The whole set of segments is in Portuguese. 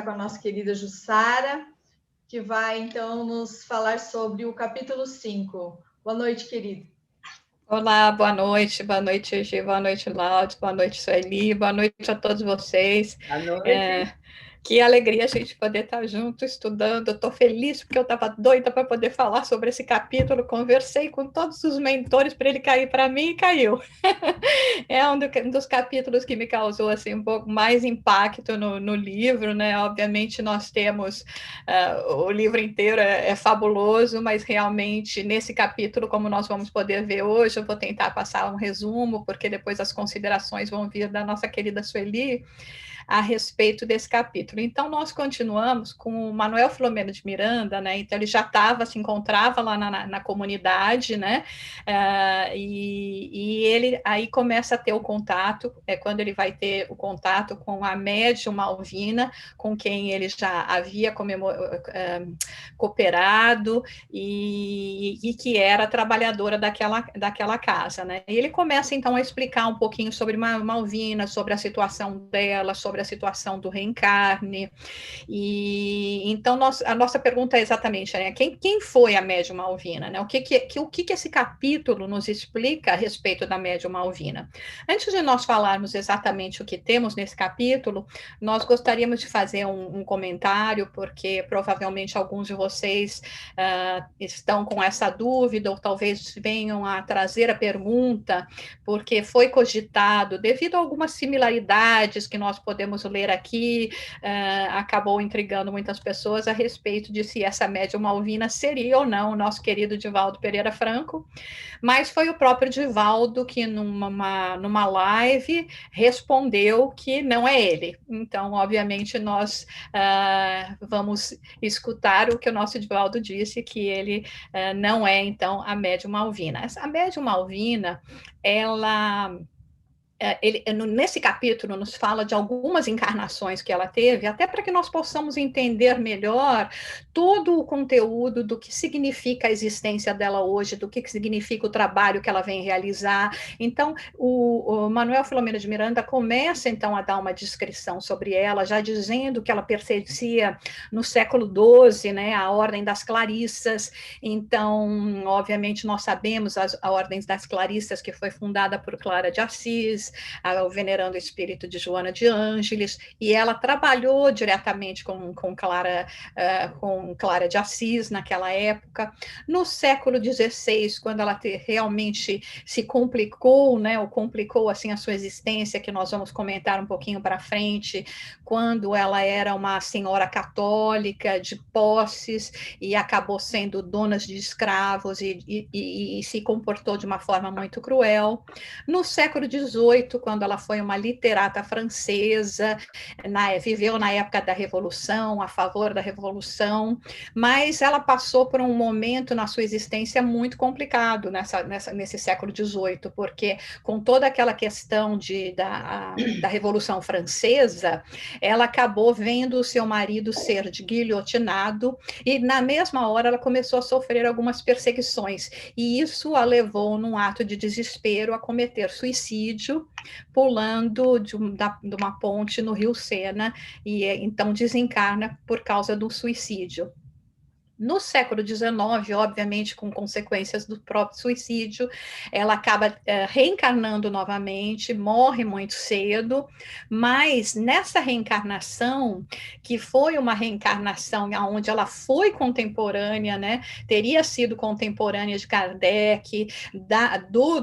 está com a nossa querida Jussara, que vai, então, nos falar sobre o capítulo 5. Boa noite, querido. Olá, boa noite, Gi, boa noite, Laudes, boa noite, Sueli, boa noite a todos vocês. Boa noite. Que alegria a gente poder estar junto estudando. Eu estou feliz porque eu estava doida para poder falar sobre esse capítulo. Conversei com todos os mentores para ele cair para mim e caiu. É um dos capítulos que me causou assim um pouco mais impacto no livro, né? Obviamente nós temos o livro inteiro é fabuloso, mas realmente nesse capítulo, como nós vamos poder ver hoje, eu vou tentar passar um resumo, porque depois as considerações vão vir da nossa querida Sueli a respeito desse capítulo. Então, nós continuamos com o Manuel Filomeno de Miranda, né? Então, ele já se encontrava lá na comunidade, né? E ele aí começa a ter o contato, quando ele vai ter o contato com a médium Malvina, com quem ele já havia cooperado e que era trabalhadora daquela casa, né? E ele começa, então, a explicar um pouquinho sobre Malvina, sobre a situação dela, sobre a situação do reencarne. E então a nossa pergunta é exatamente, né, quem foi a médium Malvina, né? O que esse capítulo nos explica a respeito da médium Malvina? Antes de nós falarmos exatamente o que temos nesse capítulo, nós gostaríamos de fazer um comentário, porque provavelmente alguns de vocês estão com essa dúvida, ou talvez venham a trazer a pergunta, porque foi cogitado, devido a algumas similaridades que nós podemos ler aqui, acabou intrigando muitas pessoas a respeito de se essa médium Malvina seria ou não o nosso querido Divaldo Pereira Franco, mas foi o próprio Divaldo que numa live respondeu que não é ele. Então, obviamente, nós vamos escutar o que o nosso Divaldo disse, que ele não é, então, a médium Malvina. A médium Malvina, ela... nesse capítulo nos fala de algumas encarnações que ela teve, até para que nós possamos entender melhor todo o conteúdo do que significa a existência dela hoje, do que significa o trabalho que ela vem realizar. Então, o Manuel Filomeno de Miranda começa, então, a dar uma descrição sobre ela, já dizendo que ela pertencia no século XII, né, a Ordem das Clarissas. Então, obviamente, nós sabemos a Ordem das Clarissas, que foi fundada por Clara de Assis, o venerando espírito de Joana de Ângeles, e ela trabalhou diretamente com Clara de Assis naquela época. No século XVI, quando ela realmente se complicou, né, ou complicou assim a sua existência, que nós vamos comentar um pouquinho para frente, quando ela era uma senhora católica de posses e acabou sendo dona de escravos e se comportou de uma forma muito cruel. No século XVIII, quando ela foi uma literata francesa, viveu na época da Revolução, a favor da Revolução, mas ela passou por um momento na sua existência muito complicado nesse século XVIII, porque com toda aquela questão da Revolução Francesa, ela acabou vendo o seu marido ser guilhotinado, e na mesma hora ela começou a sofrer algumas perseguições, e isso a levou, num ato de desespero, a cometer suicídio, pulando de uma ponte no Rio Sena, e então desencarna por causa do suicídio. No século XIX, obviamente, com consequências do próprio suicídio, ela acaba reencarnando novamente, morre muito cedo, mas nessa reencarnação, que foi uma reencarnação onde ela foi contemporânea, né, teria sido contemporânea de Kardec,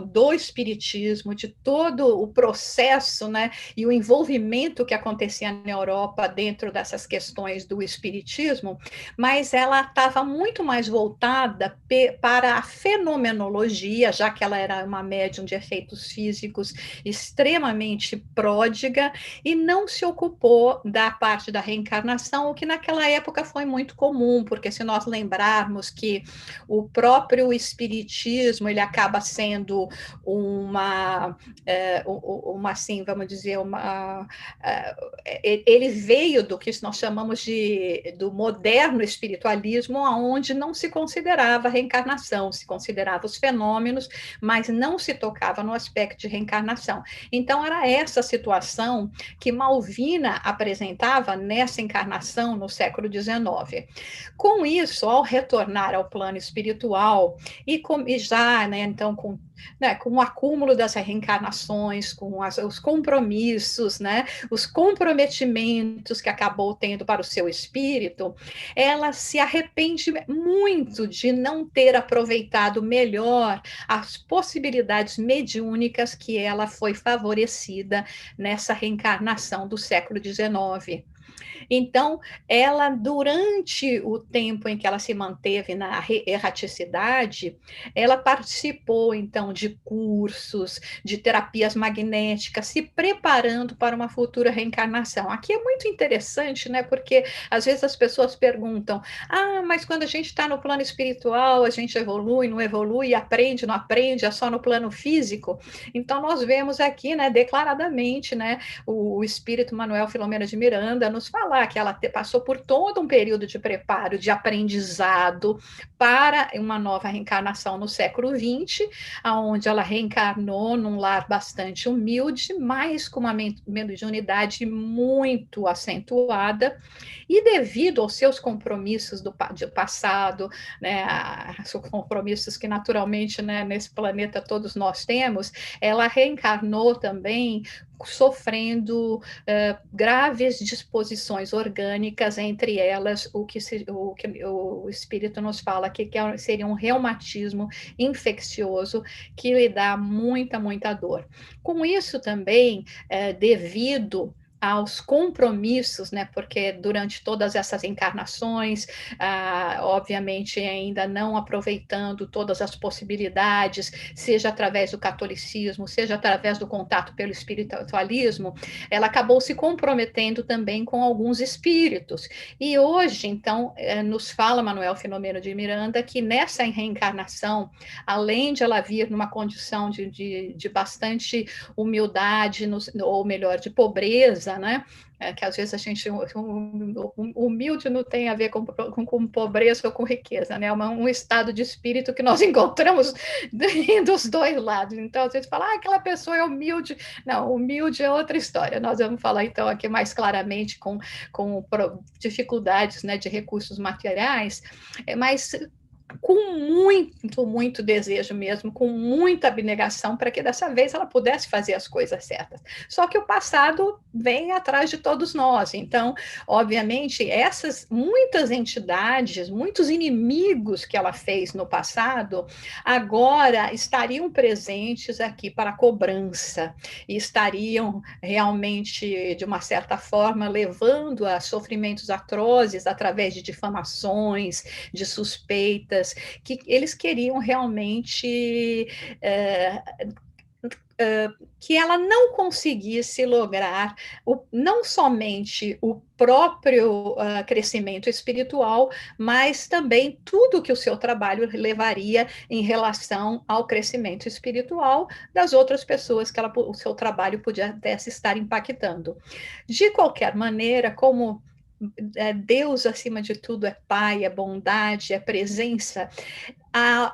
do espiritismo, de todo o processo, né, e o envolvimento que acontecia na Europa dentro dessas questões do espiritismo, mas ela estava muito mais voltada para a fenomenologia, já que ela era uma médium de efeitos físicos extremamente pródiga, e não se ocupou da parte da reencarnação, o que naquela época foi muito comum, porque se nós lembrarmos que o próprio espiritismo, ele acaba sendo uma assim, vamos dizer, ele veio do que nós chamamos do moderno espiritualismo, mesmo onde não se considerava reencarnação, se considerava os fenômenos, mas não se tocava no aspecto de reencarnação. Então, era essa situação que Malvina apresentava nessa encarnação no século XIX. Com isso, ao retornar ao plano espiritual, e já, né, então, com o acúmulo das reencarnações, com os compromissos, né, os comprometimentos que acabou tendo para o seu espírito, ela se arrepende muito de não ter aproveitado melhor as possibilidades mediúnicas que ela foi favorecida nessa reencarnação do século XIX. Então, ela, durante o tempo em que ela se manteve na erraticidade, ela participou, então, de cursos, de terapias magnéticas, se preparando para uma futura reencarnação. Aqui é muito interessante, né? Porque, às vezes, as pessoas perguntam, mas quando a gente está no plano espiritual, a gente evolui, não evolui, aprende, não aprende, é só no plano físico? Então, nós vemos aqui, né, declaradamente, né, o espírito Manuel Filomena de Miranda nos falar que ela passou por todo um período de preparo, de aprendizado para uma nova reencarnação no século XX, onde ela reencarnou num lar bastante humilde, mas com uma mediunidade muito acentuada, e devido aos seus compromissos do passado, né, os compromissos que naturalmente, né, nesse planeta todos nós temos, ela reencarnou também sofrendo graves disposições orgânicas, entre elas o que o espírito nos fala que seria um reumatismo infeccioso que lhe dá muita, muita dor. Com isso também, devido aos compromissos, né? Porque durante todas essas encarnações, obviamente ainda não aproveitando todas as possibilidades, seja através do catolicismo, seja através do contato pelo espiritualismo, ela acabou se comprometendo também com alguns espíritos. E hoje, então, nos fala Manuel Filomeno de Miranda que nessa reencarnação, além de ela vir numa condição de bastante humildade, ou melhor, de pobreza, né? Que às vezes a gente, humilde não tem a ver com pobreza ou com riqueza, né? Um estado de espírito que nós encontramos dos dois lados. Então, às vezes fala, aquela pessoa é humilde. Não, humilde é outra história. Nós vamos falar, então, aqui mais claramente com dificuldades, né, de recursos materiais, mas com muito, muito desejo mesmo, com muita abnegação, para que dessa vez ela pudesse fazer as coisas certas. Só que o passado vem atrás de todos nós. Então, obviamente, muitas entidades, muitos inimigos que ela fez no passado, agora estariam presentes aqui para a cobrança, e estariam realmente, de uma certa forma, levando a sofrimentos atrozes através de difamações, de suspeitas, que eles queriam realmente que ela não conseguisse lograr não somente o próprio crescimento espiritual, mas também tudo que o seu trabalho levaria em relação ao crescimento espiritual das outras pessoas que o seu trabalho pudesse estar impactando. De qualquer maneira, como Deus, acima de tudo, é Pai, é bondade, é presença,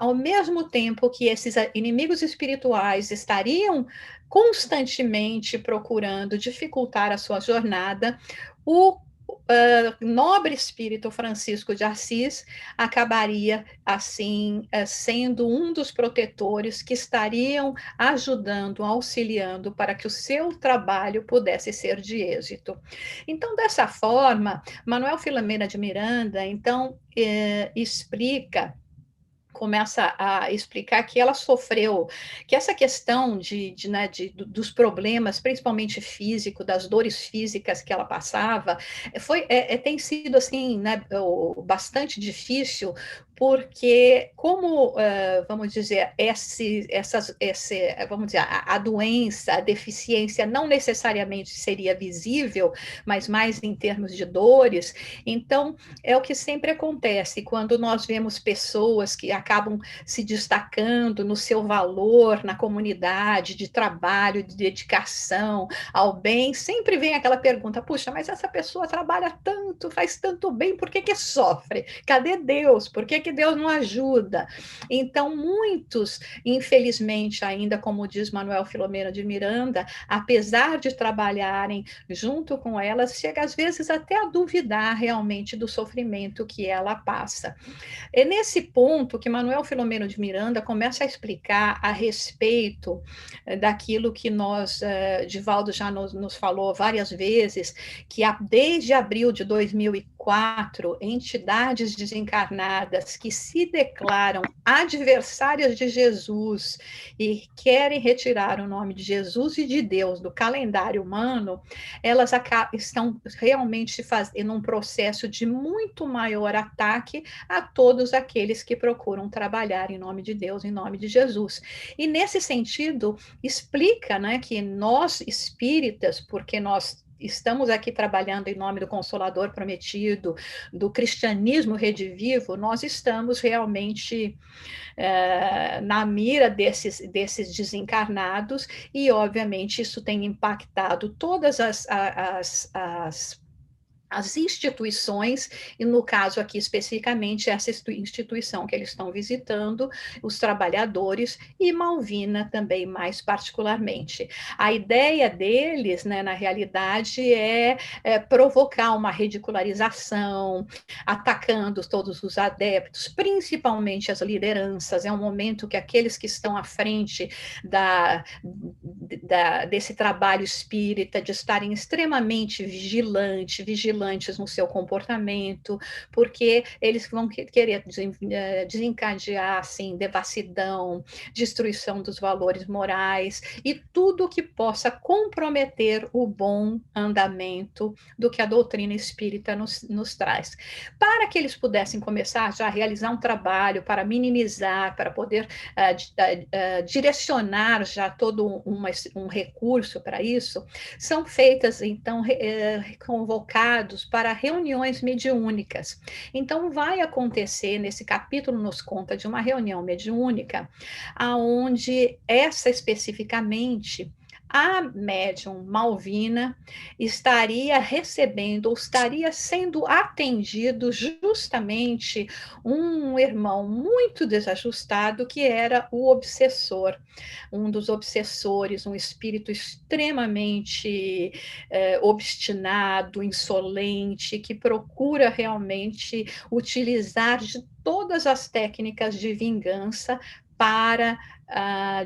ao mesmo tempo que esses inimigos espirituais estariam constantemente procurando dificultar a sua jornada, o nobre espírito Francisco de Assis acabaria, assim, sendo um dos protetores que estariam ajudando, auxiliando para que o seu trabalho pudesse ser de êxito. Então, dessa forma, Manuel Filomena de Miranda, então, começa a explicar que ela sofreu, que essa questão dos problemas, principalmente físico, das dores físicas que ela passava, tem sido assim, né, bastante difícil, porque como, vamos dizer, vamos dizer, a doença, a deficiência não necessariamente seria visível, mas mais em termos de dores, então é o que sempre acontece quando nós vemos pessoas que acabam se destacando no seu valor na comunidade, de trabalho, de dedicação ao bem, sempre vem aquela pergunta, puxa, mas essa pessoa trabalha tanto, faz tanto bem, por que que sofre? Cadê Deus? Por que que Deus não ajuda? Então, muitos, infelizmente, ainda, como diz Manuel Filomeno de Miranda, apesar de trabalharem junto com elas, chega às vezes até a duvidar realmente do sofrimento que ela passa. É nesse ponto que Manuel Filomeno de Miranda começa a explicar a respeito daquilo que Divaldo já nos falou várias vezes, que desde abril de 2004, entidades desencarnadas que se declaram adversárias de Jesus e querem retirar o nome de Jesus e de Deus do calendário humano, elas estão realmente fazendo um processo de muito maior ataque a todos aqueles que procuram trabalhar em nome de Deus, em nome de Jesus. E nesse sentido, explica, né, que nós espíritas, porque nós estamos aqui trabalhando em nome do Consolador Prometido, do cristianismo redivivo, nós estamos realmente na mira desses desencarnados, e obviamente isso tem impactado todas as instituições, e no caso aqui especificamente essa instituição que eles estão visitando, os trabalhadores, e Malvina também mais particularmente. A ideia deles, né, na realidade, é provocar uma ridicularização, atacando todos os adeptos, principalmente as lideranças. É um momento que aqueles que estão à frente desse trabalho espírita, de estarem extremamente vigilantes no seu comportamento, porque eles vão querer desencadear assim, devassidão, destruição dos valores morais e tudo que possa comprometer o bom andamento do que a doutrina espírita nos traz. Para que eles pudessem começar já a realizar um trabalho para minimizar, para poder direcionar já todo um recurso para isso, são feitas, então, convocados para reuniões mediúnicas. Então, vai acontecer, nesse capítulo nos conta de uma reunião mediúnica, aonde essa especificamente, a médium Malvina estaria recebendo, ou estaria sendo atendido justamente um irmão muito desajustado, que era o obsessor, um dos obsessores, um espírito extremamente obstinado, insolente, que procura realmente utilizar de todas as técnicas de vingança para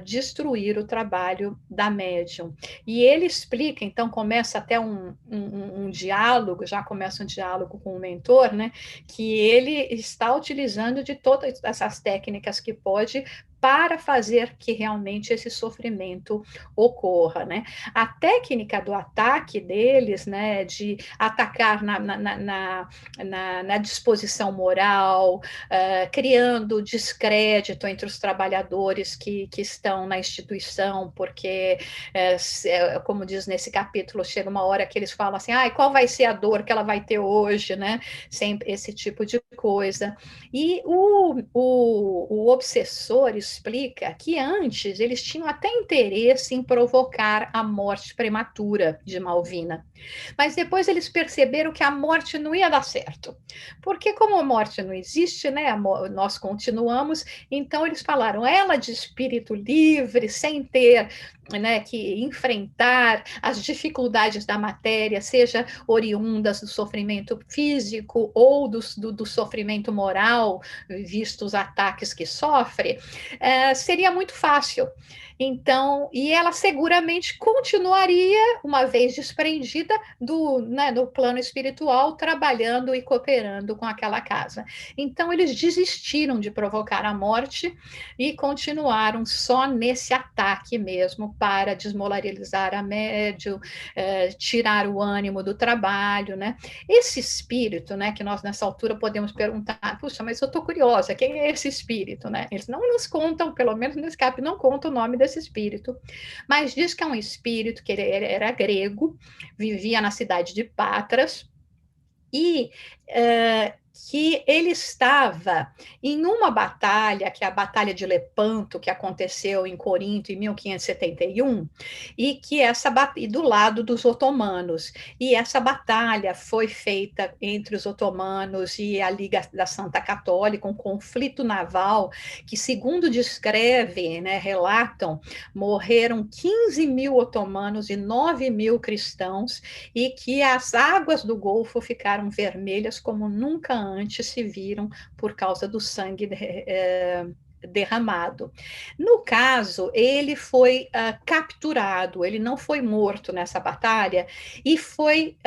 destruir o trabalho da médium. E ele explica, então começa até um diálogo, já começa um diálogo com o mentor, né, que ele está utilizando de todas essas técnicas que pode para fazer que realmente esse sofrimento ocorra, né? A técnica do ataque deles, né, de atacar na disposição moral, criando descrédito entre os trabalhadores que estão na instituição, porque, como diz nesse capítulo, chega uma hora que eles falam assim, qual vai ser a dor que ela vai ter hoje, né? Sempre esse tipo de coisa. E o obsessor explica que antes eles tinham até interesse em provocar a morte prematura de Malvina, mas depois eles perceberam que a morte não ia dar certo, porque como a morte não existe, né, nós continuamos, então eles falaram, ela de espírito livre, sem ter, né, que enfrentar as dificuldades da matéria, seja oriundas do sofrimento físico ou do sofrimento moral, visto os ataques que sofre, seria muito fácil. Então, e ela seguramente continuaria, uma vez desprendida do plano espiritual, trabalhando e cooperando com aquela casa. Então, eles desistiram de provocar a morte e continuaram só nesse ataque mesmo, para desmoralizar a médium, tirar o ânimo do trabalho, né? Esse espírito, né, que nós nessa altura podemos perguntar, puxa, mas eu estou curiosa, quem é esse espírito, né? Eles não nos contam, pelo menos no escape, não contam o nome desse espírito, mas diz que é um espírito que ele era grego, vivia na cidade de Patras, e que ele estava em uma batalha, que é a Batalha de Lepanto, que aconteceu em Corinto em 1571, e que do lado dos otomanos. E essa batalha foi feita entre os otomanos e a Liga da Santa Católica, um conflito naval que, segundo descreve, né, relatam, morreram 15 mil otomanos e 9 mil cristãos, e que as águas do Golfo ficaram vermelhas como nunca antes se viram por causa do sangue derramado. No caso, ele foi capturado, ele não foi morto nessa batalha e foi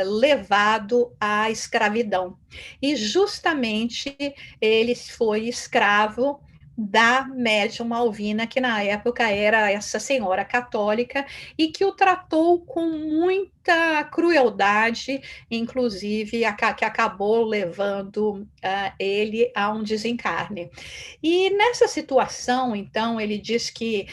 levado à escravidão. E justamente ele foi escravo da médium Malvina, que na época era essa senhora católica, e que o tratou com muita crueldade, inclusive que acabou levando ele a um desencarne. E nessa situação, então, ele diz que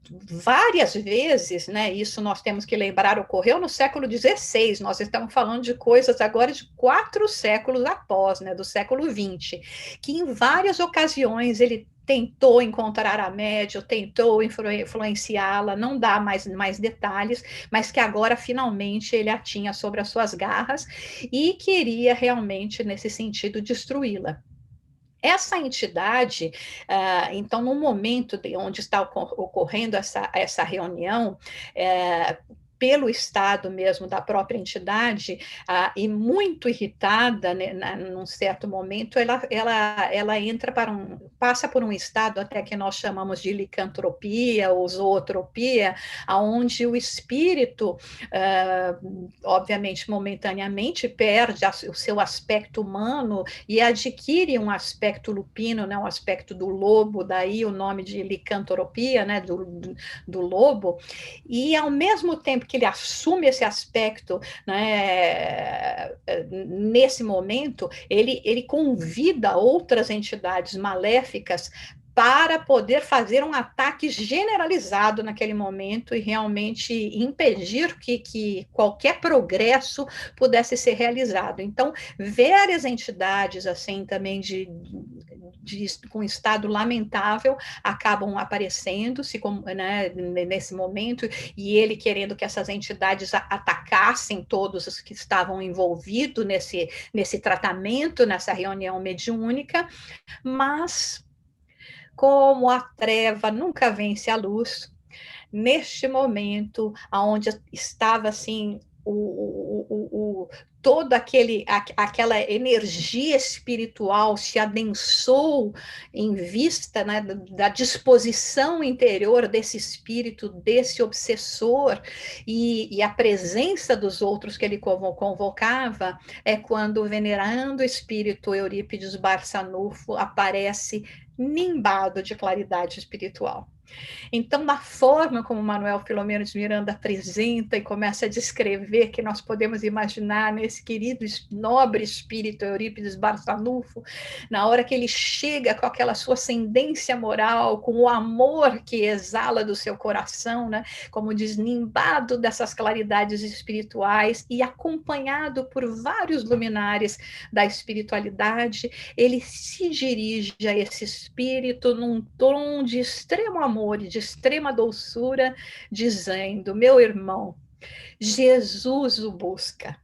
várias vezes, né, isso nós temos que lembrar, ocorreu no século XVI, nós estamos falando de coisas agora de 4 séculos após, né, do século XX, que em várias ocasiões ele tentou encontrar a médium, tentou influenciá-la, não dá mais detalhes, mas que agora finalmente ele a tinha sobre as suas garras e queria realmente, nesse sentido, destruí-la. Essa entidade, então, no momento onde está ocorrendo essa reunião, pelo estado mesmo da própria entidade, e muito irritada, né, num certo momento, ela entra passa por um estado até que nós chamamos de licantropia ou zootropia, onde o espírito, obviamente, momentaneamente, perde o seu aspecto humano e adquire um aspecto lupino, né, um aspecto do lobo, daí o nome de licantropia, né, do lobo, e ao mesmo tempo que ele assume esse aspecto, né, nesse momento, ele convida outras entidades maléficas para poder fazer um ataque generalizado naquele momento e realmente impedir que qualquer progresso pudesse ser realizado. Então, várias entidades assim também com estado lamentável acabam aparecendo né, nesse momento, e ele querendo que essas entidades atacassem todos os que estavam envolvidos nesse tratamento, nessa reunião mediúnica, mas como a treva nunca vence a luz, neste momento, onde estava assim toda aquela energia espiritual se adensou em vista, né, da disposição interior desse espírito, desse obsessor, e a presença dos outros que ele convocava, é quando o venerando espírito Eurípides Barçanufo aparece nimbado de claridade espiritual. Então, na forma como Manuel Filomeno de Miranda apresenta e começa a descrever, que nós podemos imaginar nesse querido nobre espírito Eurípides Barçanufo, na hora que ele chega com aquela sua ascendência moral, com o amor que exala do seu coração, né, como desnimbado dessas claridades espirituais e acompanhado por vários luminares da espiritualidade, ele se dirige a esse espírito num tom de extremo amor e de extrema doçura, dizendo: meu irmão, Jesus o busca.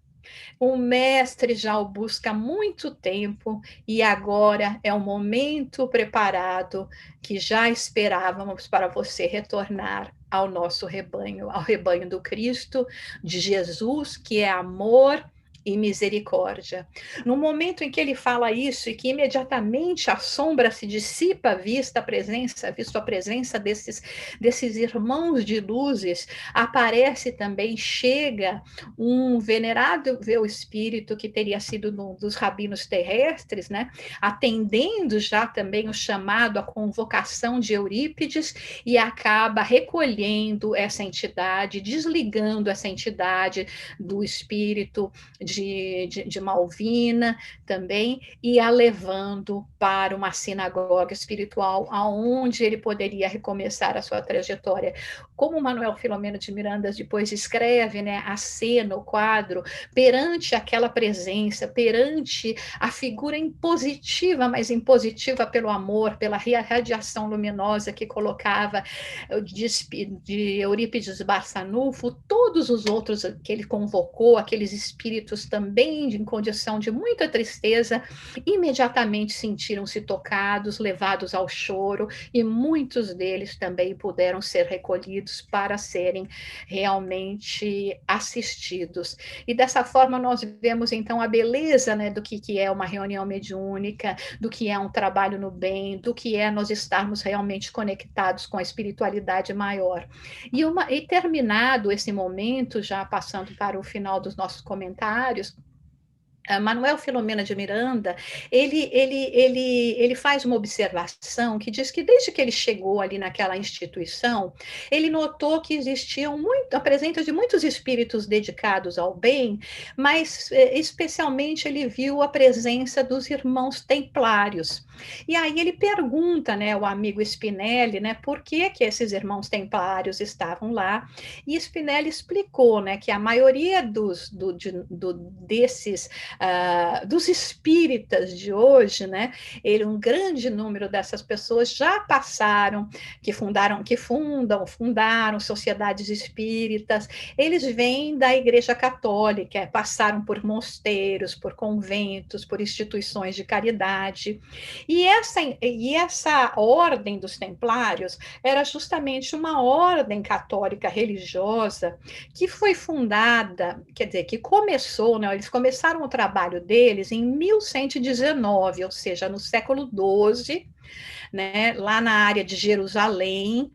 O mestre já o busca há muito tempo e agora é o momento preparado que já esperávamos para você retornar ao nosso rebanho, ao rebanho do Cristo, de Jesus, que é amor, e misericórdia. No momento em que ele fala isso e que imediatamente a sombra se dissipa, visto a presença desses irmãos de luzes, aparece também, chega um venerável espírito que teria sido um dos rabinos terrestres, né, atendendo já também o chamado, a convocação de Eurípides, e acaba recolhendo essa entidade, desligando essa entidade do espírito de Malvina também, e a levando para uma sinagoga espiritual, aonde ele poderia recomeçar a sua trajetória. Como Manuel Filomeno de Miranda depois escreve, né, a cena, o quadro, perante aquela presença, perante a figura impositiva, mas impositiva pelo amor, pela radiação luminosa que colocava de Eurípides Barçanufo, todos os outros que ele convocou, aqueles espíritos também em condição de muita tristeza, imediatamente sentiram-se tocados, levados ao choro, e muitos deles também puderam ser recolhidos para serem realmente assistidos. E dessa forma nós vemos então a beleza, né, do que é uma reunião mediúnica, do que é um trabalho no bem, do que é nós estarmos realmente conectados com a espiritualidade maior. E terminado esse momento, já passando para o final dos nossos comentários, Manuel Filomeno de Miranda, ele faz uma observação que diz que desde que ele chegou ali naquela instituição, ele notou que existiam a presença de muitos espíritos dedicados ao bem, mas especialmente ele viu a presença dos irmãos templários. E aí ele pergunta, né, ao amigo Spinelli, né, por que esses irmãos templários estavam lá, e Spinelli explicou, né, que a maioria desses dos espíritas de hoje, né? Um grande número dessas pessoas já passaram, fundaram sociedades espíritas. Eles vêm da Igreja Católica, passaram por mosteiros, por conventos, por instituições de caridade. E essa ordem dos Templários era justamente uma ordem católica religiosa que foi fundada, quer dizer, que começou, né? Eles começaram o trabalho deles em 1119, ou seja, no século XII, né, lá na área de Jerusalém,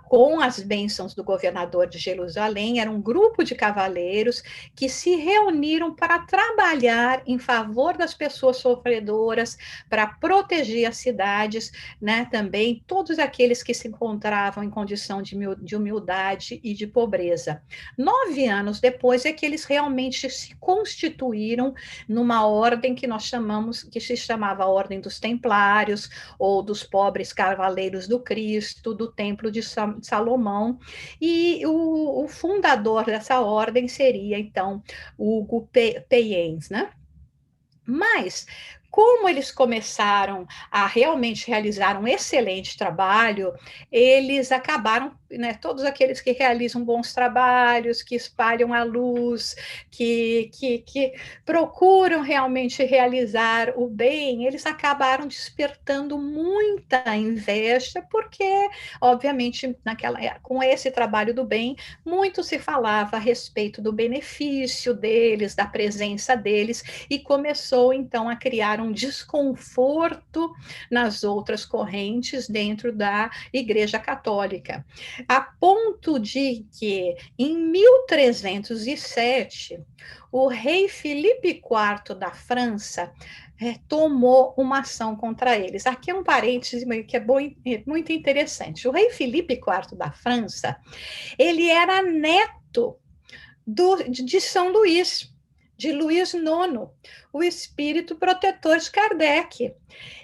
com as bênçãos do governador de Jerusalém, era um grupo de cavaleiros que se reuniram para trabalhar em favor das pessoas sofredoras, para proteger as cidades, né, também todos aqueles que se encontravam em condição de humildade e de pobreza. 9 anos depois é que eles realmente se constituíram numa ordem que se chamava a Ordem dos Templários, ou dos pobres cavaleiros do Cristo, do Templo de Salomão, e o fundador dessa ordem seria, então, Hugo Payens, né? Mas, como eles começaram a realmente realizar um excelente trabalho, eles acabaram, né, todos aqueles que realizam bons trabalhos, que espalham a luz, que procuram realmente realizar o bem, eles acabaram despertando muita inveja, porque, obviamente, com esse trabalho do bem, muito se falava a respeito do benefício deles, da presença deles, e começou, então, a criar um desconforto nas outras correntes dentro da Igreja Católica, a ponto de que, em 1307, o rei Filipe IV da França tomou uma ação contra eles. Aqui é um parêntese que é muito interessante. O rei Filipe IV da França, ele era neto de São Luís, de Luís IX, o espírito protetor de Kardec,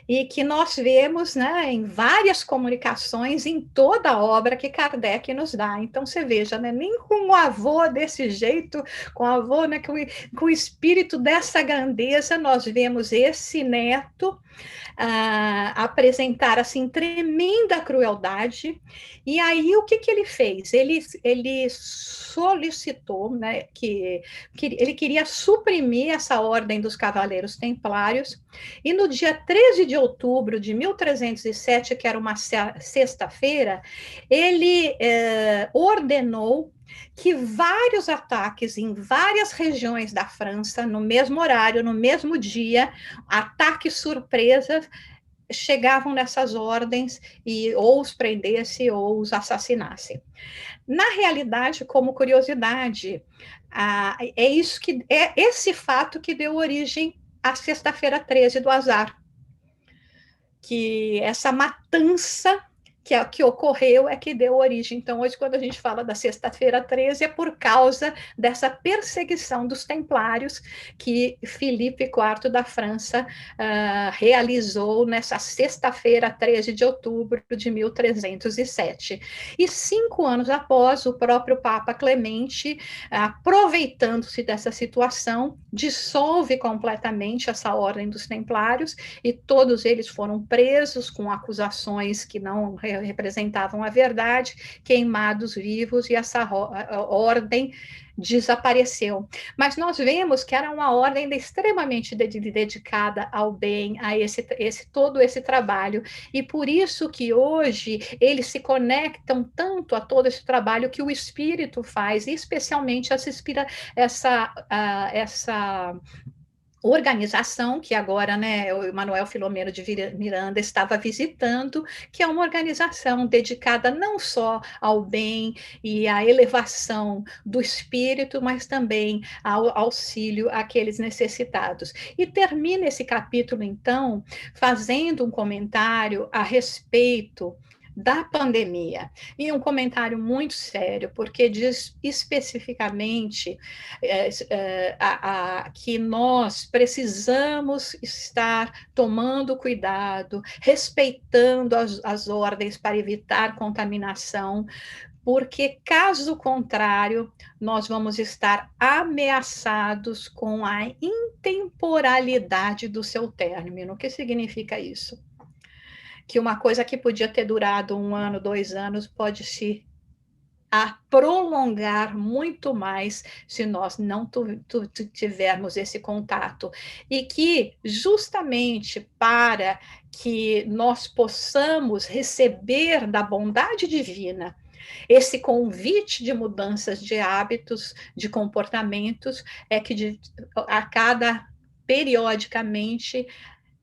e que nós vemos, né, em várias comunicações, em toda a obra que Kardec nos dá. Então, você veja, né, nem com o avô desse jeito, com o avô, né, com o espírito dessa grandeza, nós vemos esse neto apresentar, assim, tremenda crueldade. E aí, o que ele fez? Ele solicitou, né, que ele queria suprimir essa ordem dos Cavaleiros Templários, e no dia 13 de outubro de 1307, que era uma sexta-feira, ele ordenou que vários ataques em várias regiões da França, no mesmo horário, no mesmo dia, ataques surpresas, chegavam nessas ordens e ou os prendesse ou os assassinasse. Na realidade, como curiosidade, é esse fato que deu origem à Sexta-feira 13 do Azar, que essa matança que ocorreu é que deu origem. Então, hoje, quando a gente fala da Sexta-feira 13, é por causa dessa perseguição dos templários que Filipe IV da França realizou nessa Sexta-feira 13 de outubro de 1307. E 5 anos após, o próprio Papa Clemente, aproveitando-se dessa situação, dissolve completamente essa ordem dos templários e todos eles foram presos com acusações que não representavam a verdade, queimados vivos, e essa ordem desapareceu. Mas nós vemos que era uma ordem extremamente dedicada ao bem, a todo esse trabalho, e por isso que hoje eles se conectam tanto a todo esse trabalho que o Espírito faz, e especialmente essa organização que agora, né, o Manuel Filomeno de Miranda estava visitando, que é uma organização dedicada não só ao bem e à elevação do espírito, mas também ao auxílio àqueles necessitados. E termina esse capítulo, então, fazendo um comentário a respeito da pandemia. E um comentário muito sério, porque diz especificamente que nós precisamos estar tomando cuidado, respeitando as ordens para evitar contaminação, porque, caso contrário, nós vamos estar ameaçados com a intemporalidade do seu término. O que significa isso? Que uma coisa que podia ter durado 1 ano, 2 anos, pode se prolongar muito mais se nós não tivermos esse contato. E que, justamente para que nós possamos receber da bondade divina esse convite de mudanças de hábitos, de comportamentos, é que a cada periodicamente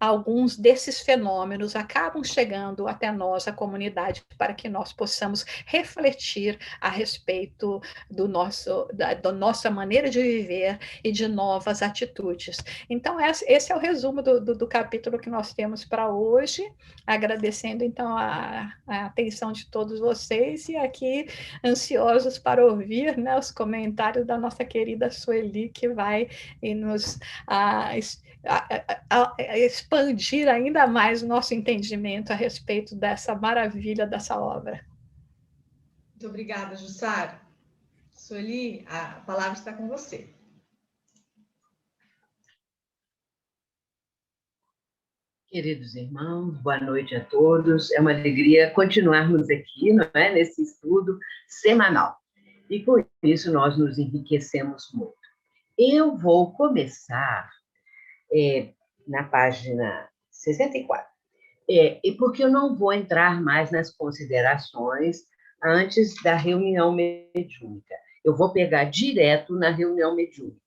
alguns desses fenômenos acabam chegando até nós, a comunidade, para que nós possamos refletir a respeito da nossa maneira de viver e de novas atitudes. Então, esse é o resumo do capítulo que nós temos para hoje, agradecendo, então, a atenção de todos vocês e aqui ansiosos para ouvir, né, os comentários da nossa querida Sueli, que vai nos expandir ainda mais o nosso entendimento a respeito dessa maravilha dessa obra. Muito obrigada, Jussara. Sueli, a palavra está com você. Queridos irmãos, boa noite a todos. É uma alegria continuarmos aqui, não é, nesse estudo semanal. E com isso nós nos enriquecemos muito. Eu vou começar na página 64, porque eu não vou entrar mais nas considerações antes da reunião mediúnica. Eu vou pegar direto na reunião mediúnica,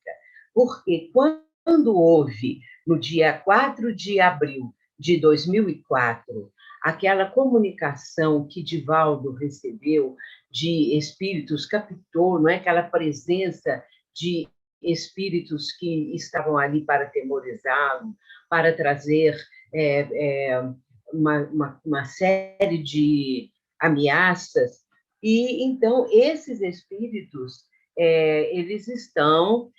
porque quando houve, no dia 4 de abril de 2004, aquela comunicação que Divaldo recebeu de espíritos, captou, não é, aquela presença de espíritos que estavam ali para atemorizá-lo, para trazer uma série de ameaças. E, então, esses espíritos, eles estão,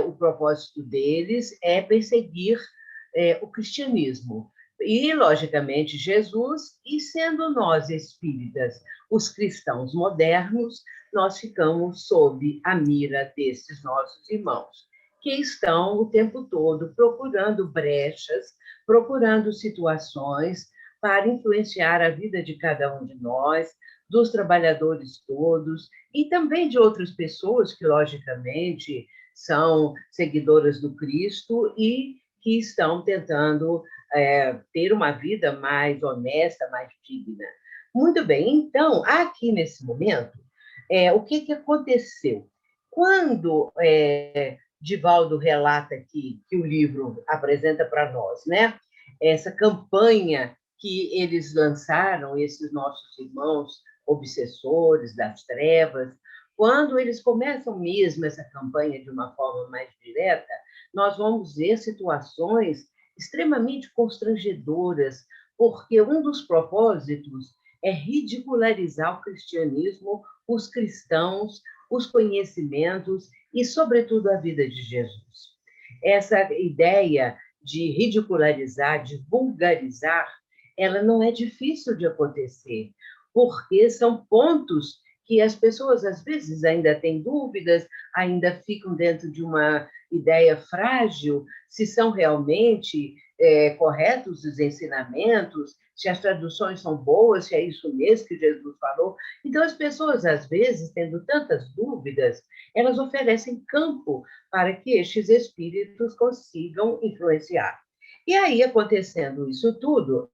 o propósito deles é perseguir o cristianismo. E, logicamente, Jesus, e sendo nós espíritas, os cristãos modernos, nós ficamos sob a mira desses nossos irmãos, que estão o tempo todo procurando brechas, procurando situações para influenciar a vida de cada um de nós, dos trabalhadores todos, e também de outras pessoas que, logicamente, são seguidoras do Cristo e que estão tentando ter uma vida mais honesta, mais digna. Muito bem, então, aqui nesse momento, O que aconteceu? Quando Divaldo relata aqui, que o livro apresenta para nós, né? Essa campanha que eles lançaram, esses nossos irmãos obsessores das trevas, quando eles começam mesmo essa campanha de uma forma mais direta, nós vamos ver situações extremamente constrangedoras, porque um dos propósitos é ridicularizar o cristianismo, os cristãos, os conhecimentos e, sobretudo, a vida de Jesus. Essa ideia de ridicularizar, de vulgarizar, ela não é difícil de acontecer, porque são pontos que as pessoas, às vezes, ainda têm dúvidas, ainda ficam dentro de uma ideia frágil, se são realmente corretos os ensinamentos, se as traduções são boas, se é isso mesmo que Jesus falou. Então, as pessoas, às vezes, tendo tantas dúvidas, elas oferecem campo para que estes espíritos consigam influenciar. E aí, acontecendo isso tudo,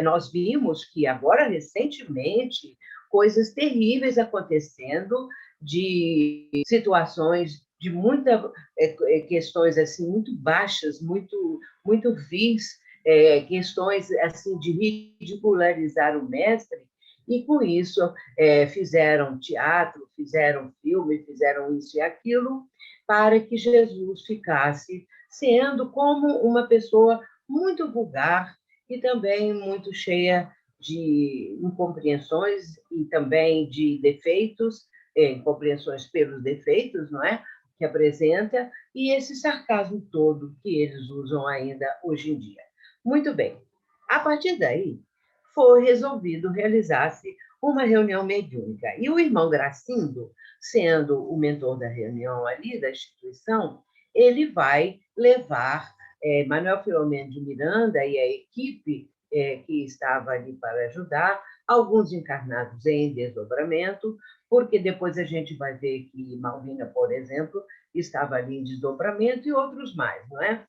nós vimos que agora, recentemente, coisas terríveis acontecendo, de situações de muitas questões assim muito baixas, muito vis, questões assim de ridicularizar o mestre, e com isso fizeram teatro, fizeram filme, fizeram isso e aquilo, para que Jesus ficasse sendo como uma pessoa muito vulgar e também muito cheia de incompreensões e também de defeitos, incompreensões pelos defeitos, não é? Que apresenta, e esse sarcasmo todo que eles usam ainda hoje em dia. Muito bem. A partir daí, foi resolvido realizar-se uma reunião mediúnica. E o irmão Gracindo, sendo o mentor da reunião ali, da instituição, ele vai levar Manuel Filomeno de Miranda e a equipe que estava ali para ajudar, alguns encarnados em desdobramento, porque depois a gente vai ver que Malvina, por exemplo, estava ali em desdobramento e outros mais, não é?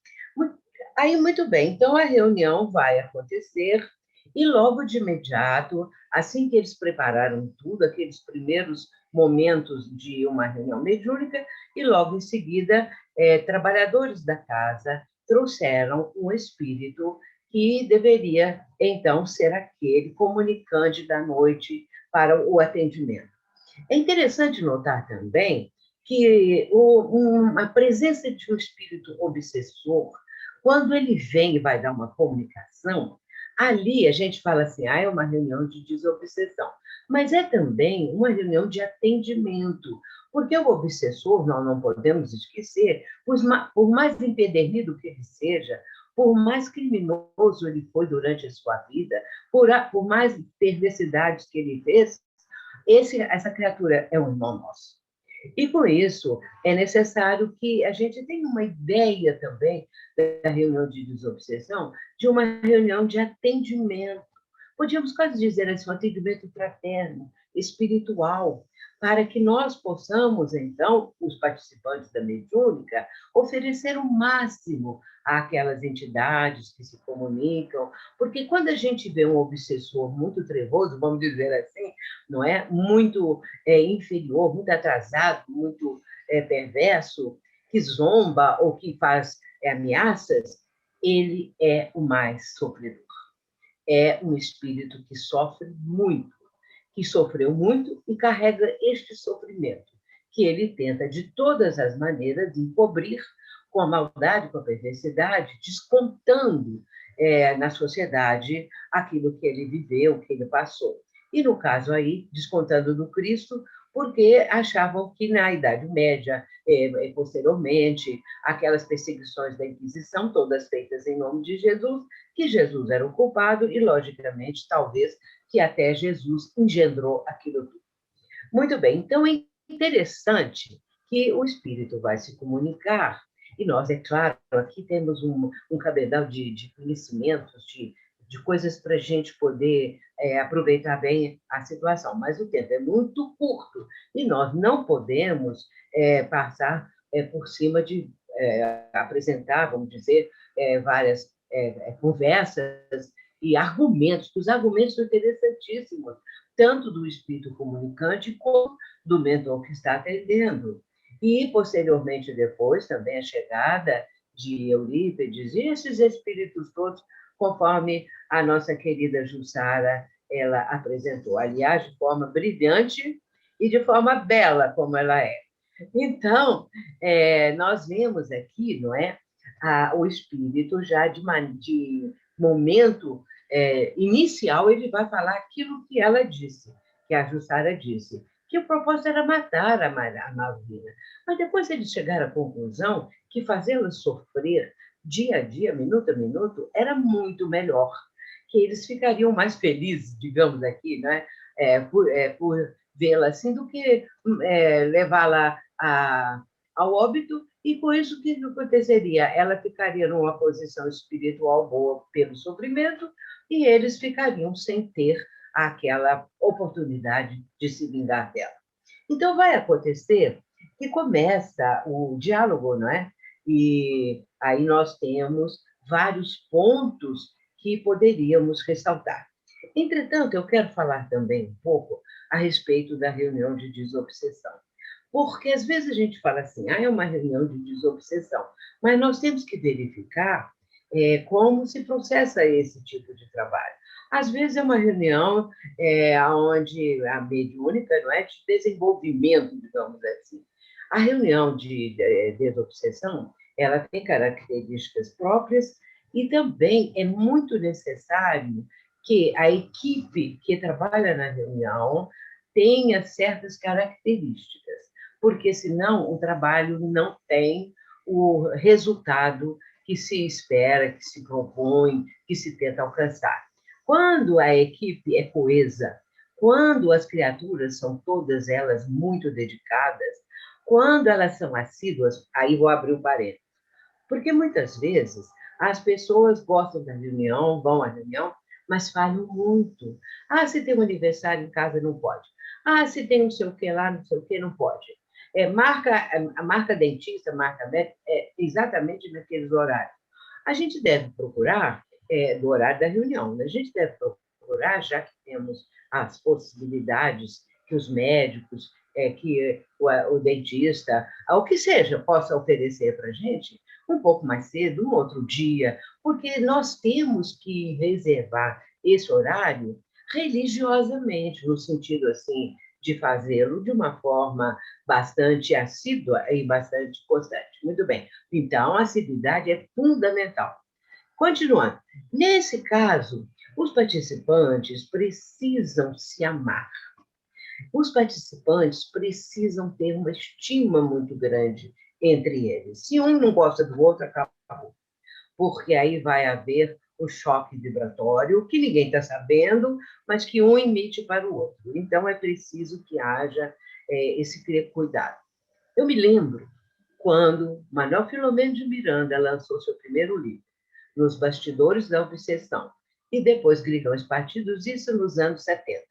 Aí, muito bem, então a reunião vai acontecer e logo de imediato, assim que eles prepararam tudo, aqueles primeiros momentos de uma reunião mediúnica, e logo em seguida, trabalhadores da casa trouxeram um espírito que deveria, então, ser aquele comunicante da noite para o atendimento. É interessante notar também que a presença de um espírito obsessor, quando ele vem e vai dar uma comunicação, ali a gente fala assim, é uma reunião de desobsessão, mas é também uma reunião de atendimento, porque o obsessor, nós não podemos esquecer, por mais empedernido que ele seja, por mais criminoso ele foi durante a sua vida, por mais perversidades que ele fez, essa criatura é um irmão nosso. E, com isso, é necessário que a gente tenha uma ideia também da reunião de desobsessão, de uma reunião de atendimento. Podíamos quase dizer assim, um atendimento fraterno, espiritual, para que nós possamos, então, os participantes da mediúnica, oferecer o máximo àquelas entidades que se comunicam, porque quando a gente vê um obsessor muito trevoso, vamos dizer assim, não é? Muito inferior, muito atrasado, muito perverso, que zomba ou que faz ameaças, ele é o mais sofredor. É um espírito que sofre muito, que sofreu muito e carrega este sofrimento, que ele tenta, de todas as maneiras, encobrir com a maldade, com a perversidade, descontando na sociedade aquilo que ele viveu, que ele passou. E, no caso aí, descontando do Cristo, porque achavam que na Idade Média, posteriormente, aquelas perseguições da Inquisição, todas feitas em nome de Jesus, que Jesus era o culpado e, logicamente, talvez que até Jesus engendrou aquilo tudo. Muito bem, então é interessante que o Espírito vai se comunicar, e nós, é claro, aqui temos um cabedal de conhecimentos, de coisas para a gente poder aproveitar bem a situação, mas o tempo é muito curto e nós não podemos passar por cima de apresentar, vamos dizer, várias conversas e argumentos, que os argumentos são interessantíssimos, tanto do espírito comunicante como do mentor que está atendendo. E, posteriormente, depois, também a chegada de Eurípides e esses espíritos todos, conforme a nossa querida Jussara ela apresentou, aliás, de forma brilhante e de forma bela, como ela é. Então, nós vemos aqui, não é, o espírito já de momento inicial, ele vai falar aquilo que ela disse, que a Jussara disse, que o propósito era matar a Malvina. Mas depois eles chegaram à conclusão que fazê-la sofrer dia a dia, minuto a minuto, era muito melhor, que eles ficariam mais felizes, digamos aqui, né? Por vê-la assim, do que levá-la ao óbito, e com isso o que aconteceria? Ela ficaria numa posição espiritual boa pelo sofrimento, e eles ficariam sem ter aquela oportunidade de se vingar dela. Então, vai acontecer que começa o diálogo, não é? E aí nós temos vários pontos que poderíamos ressaltar. Entretanto, eu quero falar também um pouco a respeito da reunião de desobsessão. Porque, às vezes, a gente fala assim, é uma reunião de desobsessão, mas nós temos que verificar como se processa esse tipo de trabalho. Às vezes, é uma reunião onde a mediúnica não é de desenvolvimento, digamos assim. A reunião de desobsessão, ela tem características próprias e também é muito necessário que a equipe que trabalha na reunião tenha certas características, porque senão o trabalho não tem o resultado que se espera, que se propõe, que se tenta alcançar. Quando a equipe é coesa, quando as criaturas são todas elas muito dedicadas, quando elas são assíduas, aí vou abrir o parênteses, porque muitas vezes as pessoas gostam da reunião, vão à reunião, mas falham muito. Ah, se tem um aniversário em casa, não pode. Ah, se tem não sei o que lá, não sei o que, não pode. A marca dentista, marca médica, exatamente naqueles horários. A gente deve procurar do horário da reunião, né? A gente deve procurar, já que temos as possibilidades que os médicos, que o dentista, o que seja, possa oferecer para a gente, um pouco mais cedo, um outro dia, porque nós temos que reservar esse horário religiosamente, no sentido assim, de fazê-lo de uma forma bastante assídua e bastante constante. Muito bem. Então, a assiduidade é fundamental. Continuando. Nesse caso, os participantes precisam se amar. Os participantes precisam ter uma estima muito grande entre eles. Se um não gosta do outro, acabou. Porque aí vai haver o choque vibratório, que ninguém está sabendo, mas que um emite para o outro. Então, é preciso que haja esse cuidado. Eu me lembro quando Manuel Filomeno de Miranda lançou seu primeiro livro, Nos Bastidores da Obsessão, e depois Grilhões Partidos, isso nos anos 70.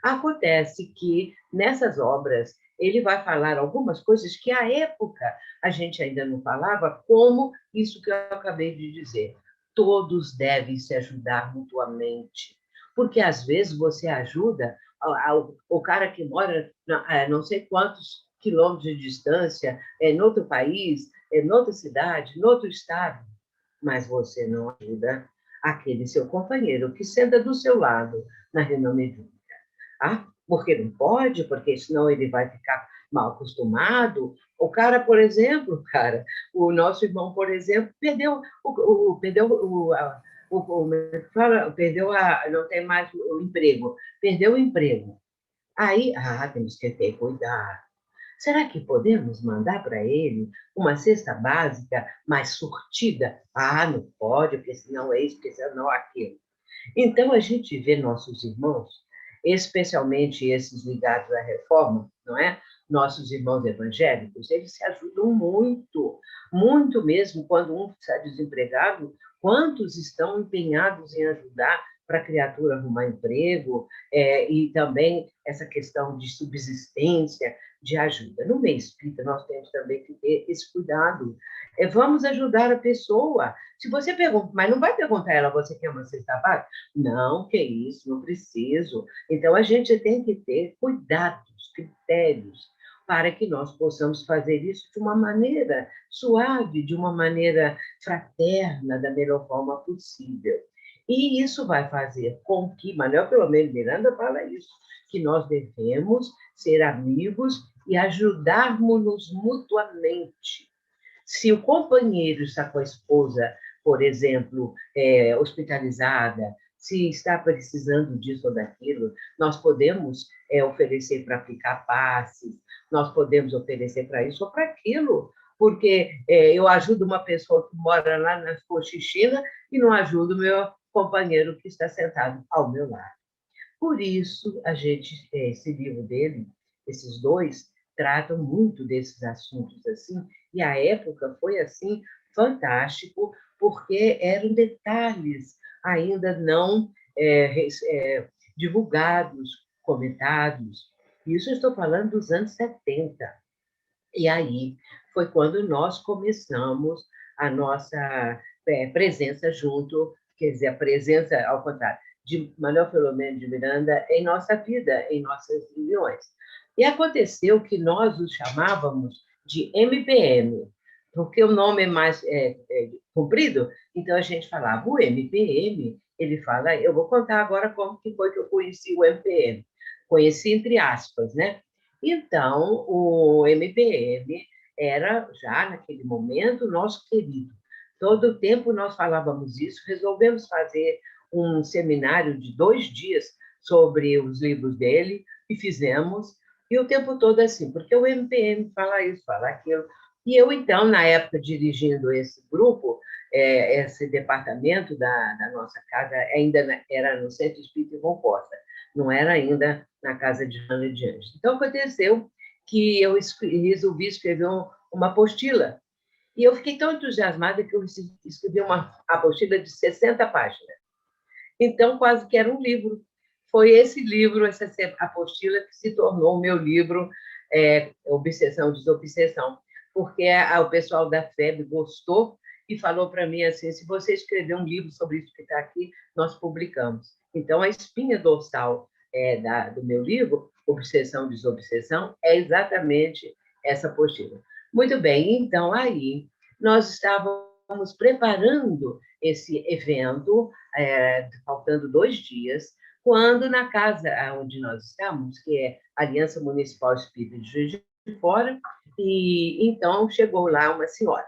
Acontece que, nessas obras, ele vai falar algumas coisas que, à época, a gente ainda não falava, como isso que eu acabei de dizer. Todos devem se ajudar mutuamente, porque, às vezes, você ajuda o cara que mora não sei quantos quilômetros de distância, em outro país, em outra cidade, em outro estado, mas você não ajuda aquele seu companheiro que senta do seu lado na reunião mediúnica. Ah, porque não pode, porque senão ele vai ficar mal acostumado. O cara, por exemplo, o nosso irmão, por exemplo, não tem mais o emprego, perdeu o emprego. Aí, temos que ter cuidado. Será que podemos mandar para ele uma cesta básica mais surtida? Não pode, porque senão é isso, porque senão é aquilo. Então, a gente vê nossos irmãos, especialmente esses ligados à reforma, não é? Nossos irmãos evangélicos, eles se ajudam muito, muito mesmo, quando um está desempregado, quantos estão empenhados em ajudar para a criatura arrumar emprego, e também essa questão de subsistência, de ajuda. No meio espírita, nós temos também que ter esse cuidado. Vamos ajudar a pessoa. Se você pergunta, mas não vai perguntar a ela, você quer uma cesta básica? Não, que isso, não preciso. Então, a gente tem que ter cuidados, critérios, para que nós possamos fazer isso de uma maneira suave, de uma maneira fraterna, da melhor forma possível. E isso vai fazer com que, Manuel Filomeno Miranda fala isso, que nós devemos ser amigos e ajudarmos-nos mutuamente. Se o companheiro está com a esposa, por exemplo, hospitalizada, se está precisando disso ou daquilo, nós podemos oferecer para aplicar passes, nós podemos oferecer para isso ou para aquilo, porque eu ajudo uma pessoa que mora lá na Cochichina e não ajudo o meu companheiro que está sentado ao meu lado. Por isso, esse livro dele, esses dois, tratam muito desses assuntos assim, e a época foi assim fantástico, porque eram detalhes ainda não divulgados, comentados. Isso eu estou falando dos anos 70. E aí foi quando nós começamos a nossa presença junto, quer dizer, a presença, ao contrário, de Manuel Filomeno de Miranda em nossa vida, em nossas reuniões. E aconteceu que nós os chamávamos de MPM, porque o nome é mais comprido, então a gente falava o MPM, ele fala, eu vou contar agora como que foi que eu conheci o MPM. Conheci entre aspas, né? Então, o MPM era, já naquele momento, nosso querido. Todo o tempo nós falávamos isso, resolvemos fazer um seminário de 2 dias sobre os livros dele, e fizemos, e o tempo todo assim, porque o MPM fala isso, fala aquilo. E eu, então, na época, dirigindo esse grupo, esse departamento da nossa casa, ainda era no Centro Espírita Ivon Costa, não era ainda na casa de Ana de Anjos. Então, aconteceu que eu resolvi escrever uma apostila. E eu fiquei tão entusiasmada que eu escrevi uma apostila de 60 páginas. Então, quase que era um livro. Foi esse livro, essa apostila, que se tornou o meu livro, Obsessão, Desobsessão, porque o pessoal da FEB gostou e falou para mim assim, se você escrever um livro sobre isso que está aqui, nós publicamos. Então, a espinha dorsal do meu livro, Obsessão, Desobsessão, é exatamente essa apostila. Muito bem, então, aí, nós estávamos preparando esse evento, faltando 2 dias, quando na casa onde nós estamos, que é a Aliança Municipal Espírita de Juiz de Fora, e então chegou lá uma senhora.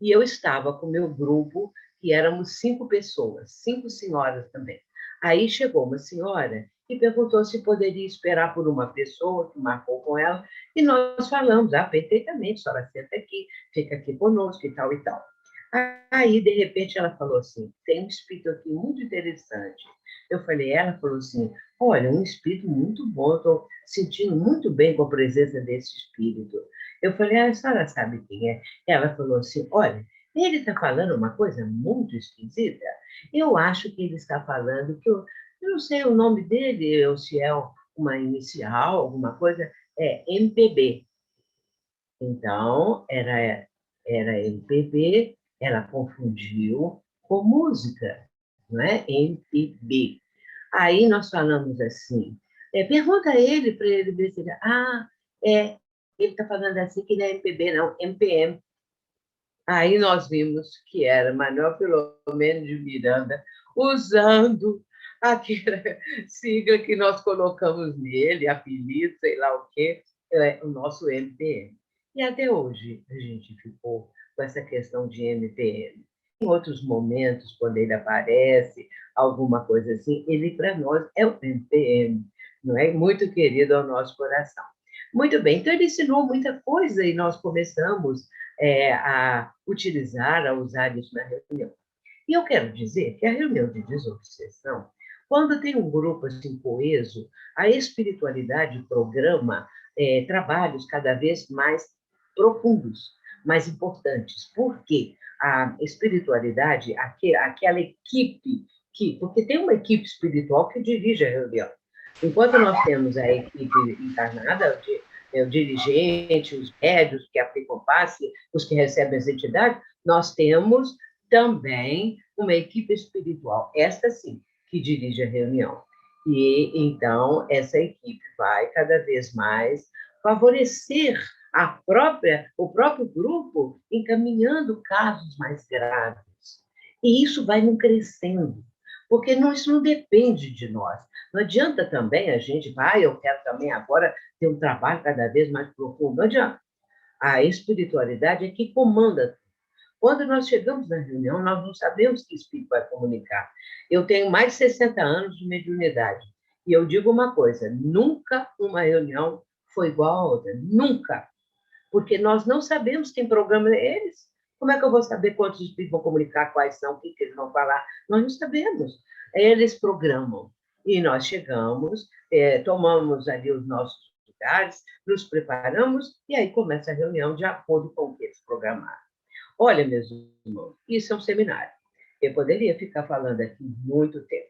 E eu estava com o meu grupo, que éramos 5 pessoas, 5 senhoras também. Aí chegou uma senhora e perguntou se poderia esperar por uma pessoa que marcou com ela, e nós falamos, perfeitamente, a senhora senta aqui, fica aqui conosco e tal e tal. Aí, de repente, ela falou assim, tem um espírito aqui muito interessante. Ela falou assim, olha, um espírito muito bom, eu estou sentindo muito bem com a presença desse espírito. Eu falei, a senhora sabe quem é? Ela falou assim, olha, ele está falando uma coisa muito esquisita. Eu acho que ele está falando que eu não sei o nome dele, ou se é uma inicial, alguma coisa, MPB. Então, era MPB, ela confundiu com música, não é? MPB. Aí nós falamos assim, pergunta a ele, para ele ver se ele... ele está falando assim que não é MPB, não, MPM. Aí nós vimos que era Manuel Filomeno de Miranda usando aquela sigla que nós colocamos nele, apelido, sei lá o quê, o nosso MPM. E até hoje a gente ficou com essa questão de MPM. Em outros momentos, quando ele aparece, alguma coisa assim, ele para nós é o MPM, não é? Muito querido ao nosso coração. Muito bem, então ele ensinou muita coisa e nós começamos a utilizar, a usar isso na reunião. E eu quero dizer que a reunião de desobsessão, quando tem um grupo assim coeso, a espiritualidade programa trabalhos cada vez mais profundos, mais importantes. Por quê? A espiritualidade, aquela equipe porque tem uma equipe espiritual que dirige a reunião. Enquanto nós temos a equipe encarnada, o dirigente, os médios que aplicam passe, os que recebem as entidades, nós temos também uma equipe espiritual, esta sim, que dirige a reunião. E, então, essa equipe vai cada vez mais favorecer o próprio grupo, encaminhando casos mais graves. E isso vai não crescendo, porque isso não depende de nós. Não adianta também a gente, eu quero também agora ter um trabalho cada vez mais profundo. Não adianta. A espiritualidade é que comanda. Quando nós chegamos na reunião, nós não sabemos que espírito vai comunicar. Eu tenho mais de 60 anos de mediunidade. E eu digo uma coisa, nunca uma reunião foi igual a outra. Nunca. Porque nós não sabemos quem programa eles. Como é que eu vou saber quantos espíritos vão comunicar, quais são, o que eles vão falar? Nós não sabemos. Eles programam. E nós chegamos, tomamos ali os nossos lugares, nos preparamos, e aí começa a reunião de acordo com o que eles programaram. Olha, meus irmãos, isso é um seminário. Eu poderia ficar falando aqui muito tempo,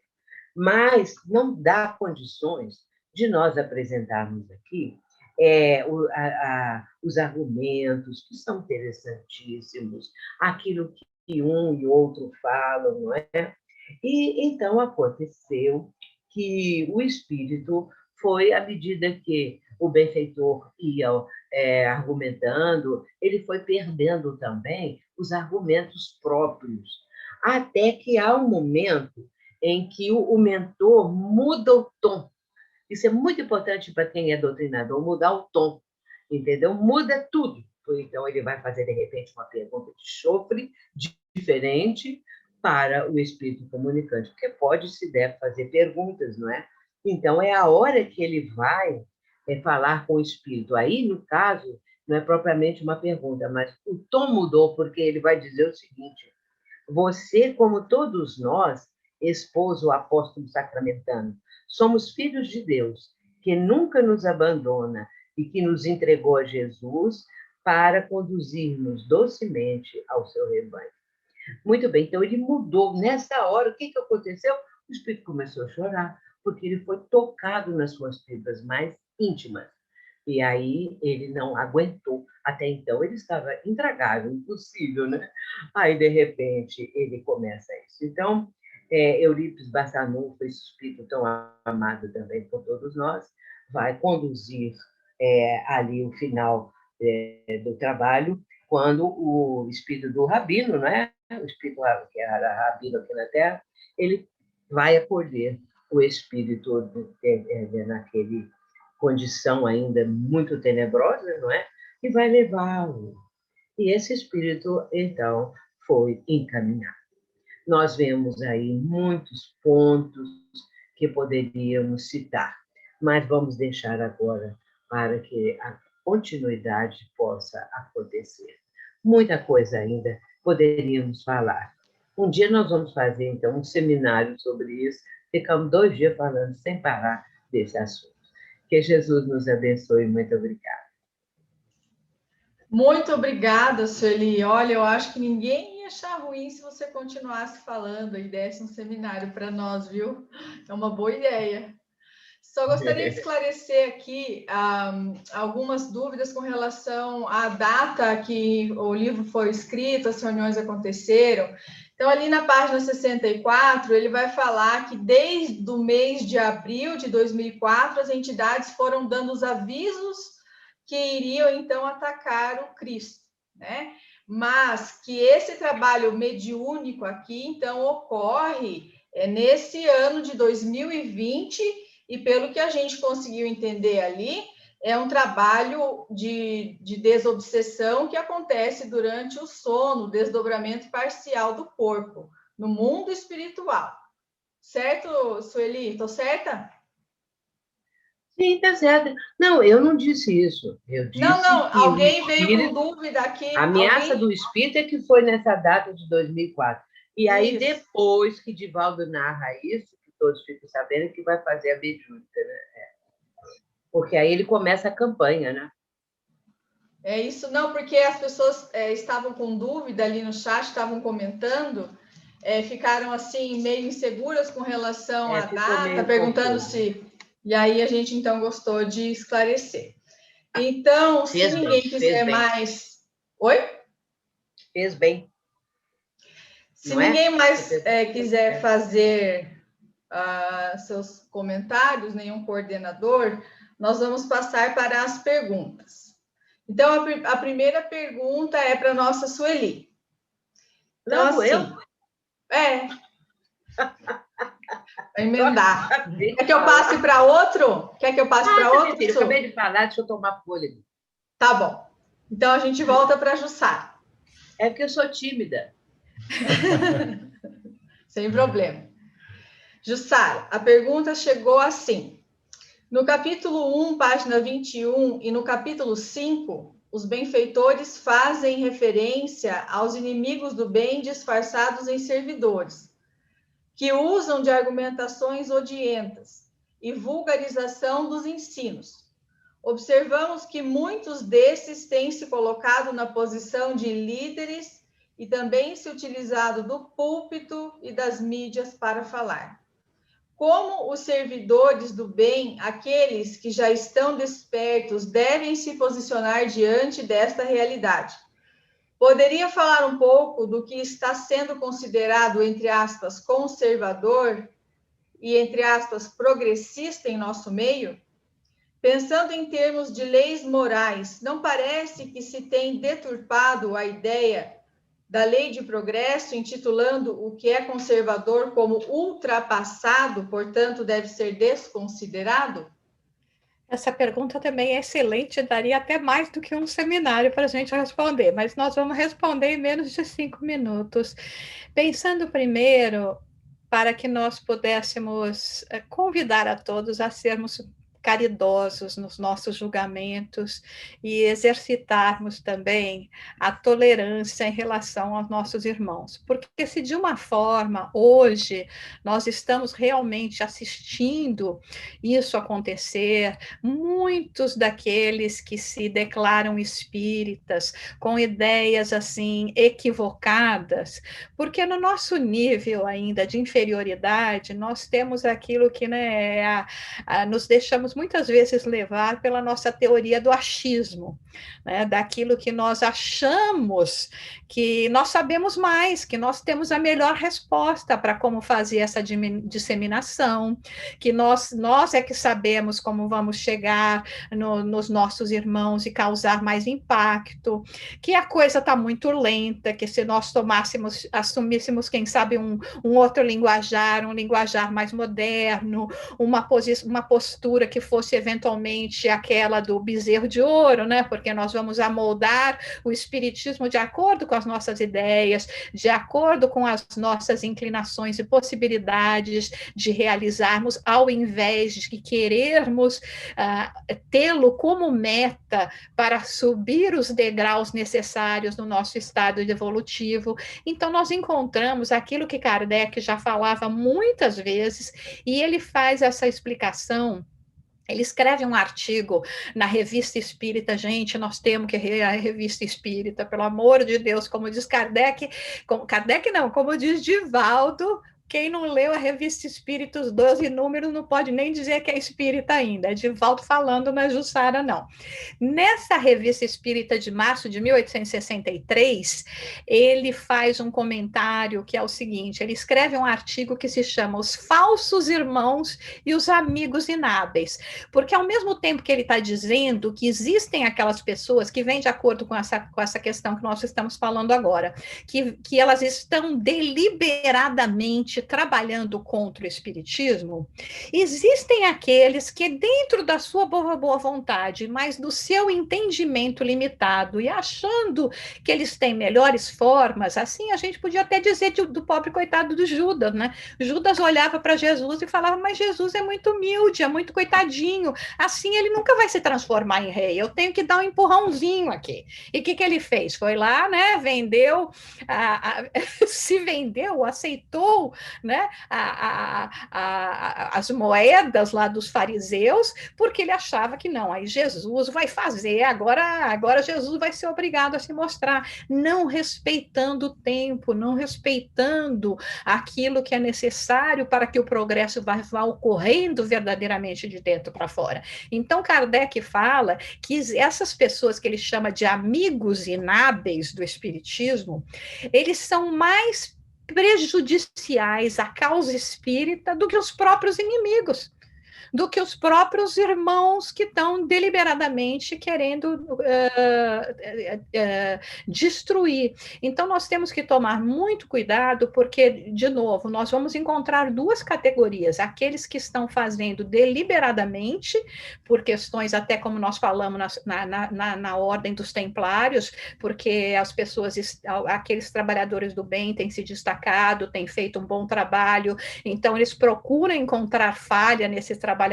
mas não dá condições de nós apresentarmos aqui os argumentos que são interessantíssimos, aquilo que um e outro falam, não é? E então aconteceu que o espírito foi, à medida que o benfeitor ia argumentando, ele foi perdendo também os argumentos próprios, até que há um momento em que o mentor muda o tom. Isso é muito importante para quem é doutrinador, mudar o tom, entendeu? Muda tudo. Então, ele vai fazer, de repente, uma pergunta de chofre diferente para o espírito comunicante, porque pode se deve fazer perguntas, não é? Então, é a hora que ele vai falar com o espírito. Aí, no caso, não é propriamente uma pergunta, mas o tom mudou, porque ele vai dizer o seguinte: você, como todos nós, esposo apóstolo sacramentano, somos filhos de Deus, que nunca nos abandona e que nos entregou a Jesus para conduzir-nos docemente ao seu rebanho. Muito bem, então ele mudou. Nessa hora, o que aconteceu? O espírito começou a chorar, porque ele foi tocado nas suas fibras mais íntimas. E aí ele não aguentou. Até então ele estava intragável, impossível, né? Aí, de repente, ele começa isso. Então, Eurípides Barçanufo, esse espírito tão amado também por todos nós, vai conduzir ali o final do trabalho, quando o espírito do Rabino, né? O espírito que era Rabino aqui na Terra, ele vai acolher o espírito naquele condição ainda muito tenebrosa, não é? E vai levá-lo. E esse espírito, então, foi encaminhado. Nós vemos aí muitos pontos que poderíamos citar, mas vamos deixar agora para que a continuidade possa acontecer. Muita coisa ainda poderíamos falar. Um dia nós vamos fazer, então, um seminário sobre isso. Ficamos 2 dias falando sem parar desse assunto. Que Jesus nos abençoe. Muito obrigada. Muito obrigada, Sueli. Olha, eu acho que ninguém ia achar ruim se você continuasse falando e desse um seminário para nós, viu? É uma boa ideia. Só gostaria de esclarecer aqui algumas dúvidas com relação à data que o livro foi escrito, as reuniões aconteceram. Então, ali na página 64, ele vai falar que desde o mês de abril de 2004, as entidades foram dando os avisos que iriam, então, atacar o Cristo, né? Mas que esse trabalho mediúnico aqui, então, ocorre nesse ano de 2020, e pelo que a gente conseguiu entender ali, é um trabalho de desobsessão que acontece durante o sono, desdobramento parcial do corpo, no mundo espiritual. Certo, Sueli? Estou certa? Sim, está certo. Não, eu não disse isso. Eu disse não, que alguém veio com dúvida aqui. A ameaça do espírito é que foi nessa data de 2004. E aí, depois que Divaldo narra isso, que todos ficam sabendo, que vai fazer a mediúnica, né? Porque aí ele começa a campanha, né? É isso, não, porque as pessoas estavam com dúvida ali no chat, estavam comentando ficaram assim meio inseguras com relação à ficou data, meio perguntando confuso. se... E aí a gente então gostou de esclarecer. Então, se Fez ninguém bem, quiser fez bem. mais... Oi? Fez bem, Se não é? ninguém mais Você quiser fazer seus comentários, nenhum coordenador, nós vamos passar para as perguntas. Então, a primeira pergunta é para a nossa Sueli. Então, Logo assim, eu? vai emendar. Acabei de Quer que eu falar. passe para outro? Quer que eu passe para Minha outro? filha, eu acabei de falar, deixa eu tomar fôlego. Tá bom. Então, a gente volta para a Jussara. É porque eu sou tímida. Sem problema. Jussara, a pergunta chegou assim. No capítulo 1, página 21, e no capítulo 5, os benfeitores fazem referência aos inimigos do bem disfarçados em servidores, que usam de argumentações odientas e vulgarização dos ensinos. Observamos que muitos desses têm se colocado na posição de líderes e também se utilizado do púlpito e das mídias para falar. Como os servidores do bem, aqueles que já estão despertos, devem se posicionar diante desta realidade? Poderia falar um pouco do que está sendo considerado, entre aspas, conservador e, entre aspas, progressista em nosso meio? Pensando em termos de leis morais, não parece que se tem deturpado a ideia da lei de progresso, intitulando o que é conservador como ultrapassado, portanto, deve ser desconsiderado? Essa pergunta também é excelente, daria até mais do que um seminário para a gente responder, mas nós vamos responder em menos de 5 minutos. Pensando primeiro, para que nós pudéssemos convidar a todos a sermos caridosos nos nossos julgamentos e exercitarmos também a tolerância em relação aos nossos irmãos. Porque se de uma forma, hoje, nós estamos realmente assistindo isso acontecer, muitos daqueles que se declaram espíritas, com ideias assim equivocadas, porque no nosso nível ainda de inferioridade, nós temos aquilo que, né, nos deixamos muitas vezes levar pela nossa teoria do achismo, né, daquilo que nós achamos que nós sabemos mais, que nós temos a melhor resposta para como fazer essa disseminação, que nós é que sabemos como vamos chegar nos nossos irmãos e causar mais impacto, que a coisa está muito lenta, que se nós assumíssemos, quem sabe, um outro linguajar, um linguajar mais moderno, uma postura que fosse eventualmente aquela do bezerro de ouro, né? Porque nós vamos amoldar o espiritismo de acordo com as nossas ideias, de acordo com as nossas inclinações e possibilidades de realizarmos, ao invés de querermos tê-lo como meta para subir os degraus necessários no nosso estado evolutivo. Então, nós encontramos aquilo que Kardec já falava muitas vezes, e ele faz essa explicação. Ele escreve um artigo na Revista Espírita, gente, nós temos que ler a Revista Espírita, pelo amor de Deus, como diz Kardec, como diz Divaldo, quem não leu a Revista Espírita, os 12 números, não pode nem dizer que é espírita ainda, é Divaldo falando, não é Jussara, não. Nessa Revista Espírita de março de 1863, ele faz um comentário que é o seguinte, ele escreve um artigo que se chama Os Falsos Irmãos e os Amigos Inábeis, porque ao mesmo tempo que ele está dizendo que existem aquelas pessoas que vêm de acordo com essa questão que nós estamos falando agora, que elas estão deliberadamente trabalhando contra o espiritismo, existem aqueles que, dentro da sua boa vontade, mas do seu entendimento limitado e achando que eles têm melhores formas, assim a gente podia até dizer do pobre coitado do Judas, né? Judas olhava para Jesus e falava, mas Jesus é muito humilde, é muito coitadinho, assim ele nunca vai se transformar em rei, eu tenho que dar um empurrãozinho aqui. E o que ele fez? Foi lá, né? Vendeu, se vendeu, aceitou né, as moedas lá dos fariseus, porque ele achava que não, aí Jesus vai fazer, agora Jesus vai ser obrigado a se mostrar, não respeitando o tempo, não respeitando aquilo que é necessário para que o progresso vá ocorrendo verdadeiramente de dentro para fora. Então, Kardec fala que essas pessoas que ele chama de amigos inábeis do espiritismo, eles são mais prejudiciais à causa espírita do que os próprios inimigos, do que os próprios irmãos que estão deliberadamente querendo destruir. Então, nós temos que tomar muito cuidado, porque, de novo, nós vamos encontrar duas categorias: aqueles que estão fazendo deliberadamente, por questões até como nós falamos na ordem dos templários, porque as pessoas, aqueles trabalhadores do bem têm se destacado, têm feito um bom trabalho, então eles procuram encontrar falha nesses trabalhadores,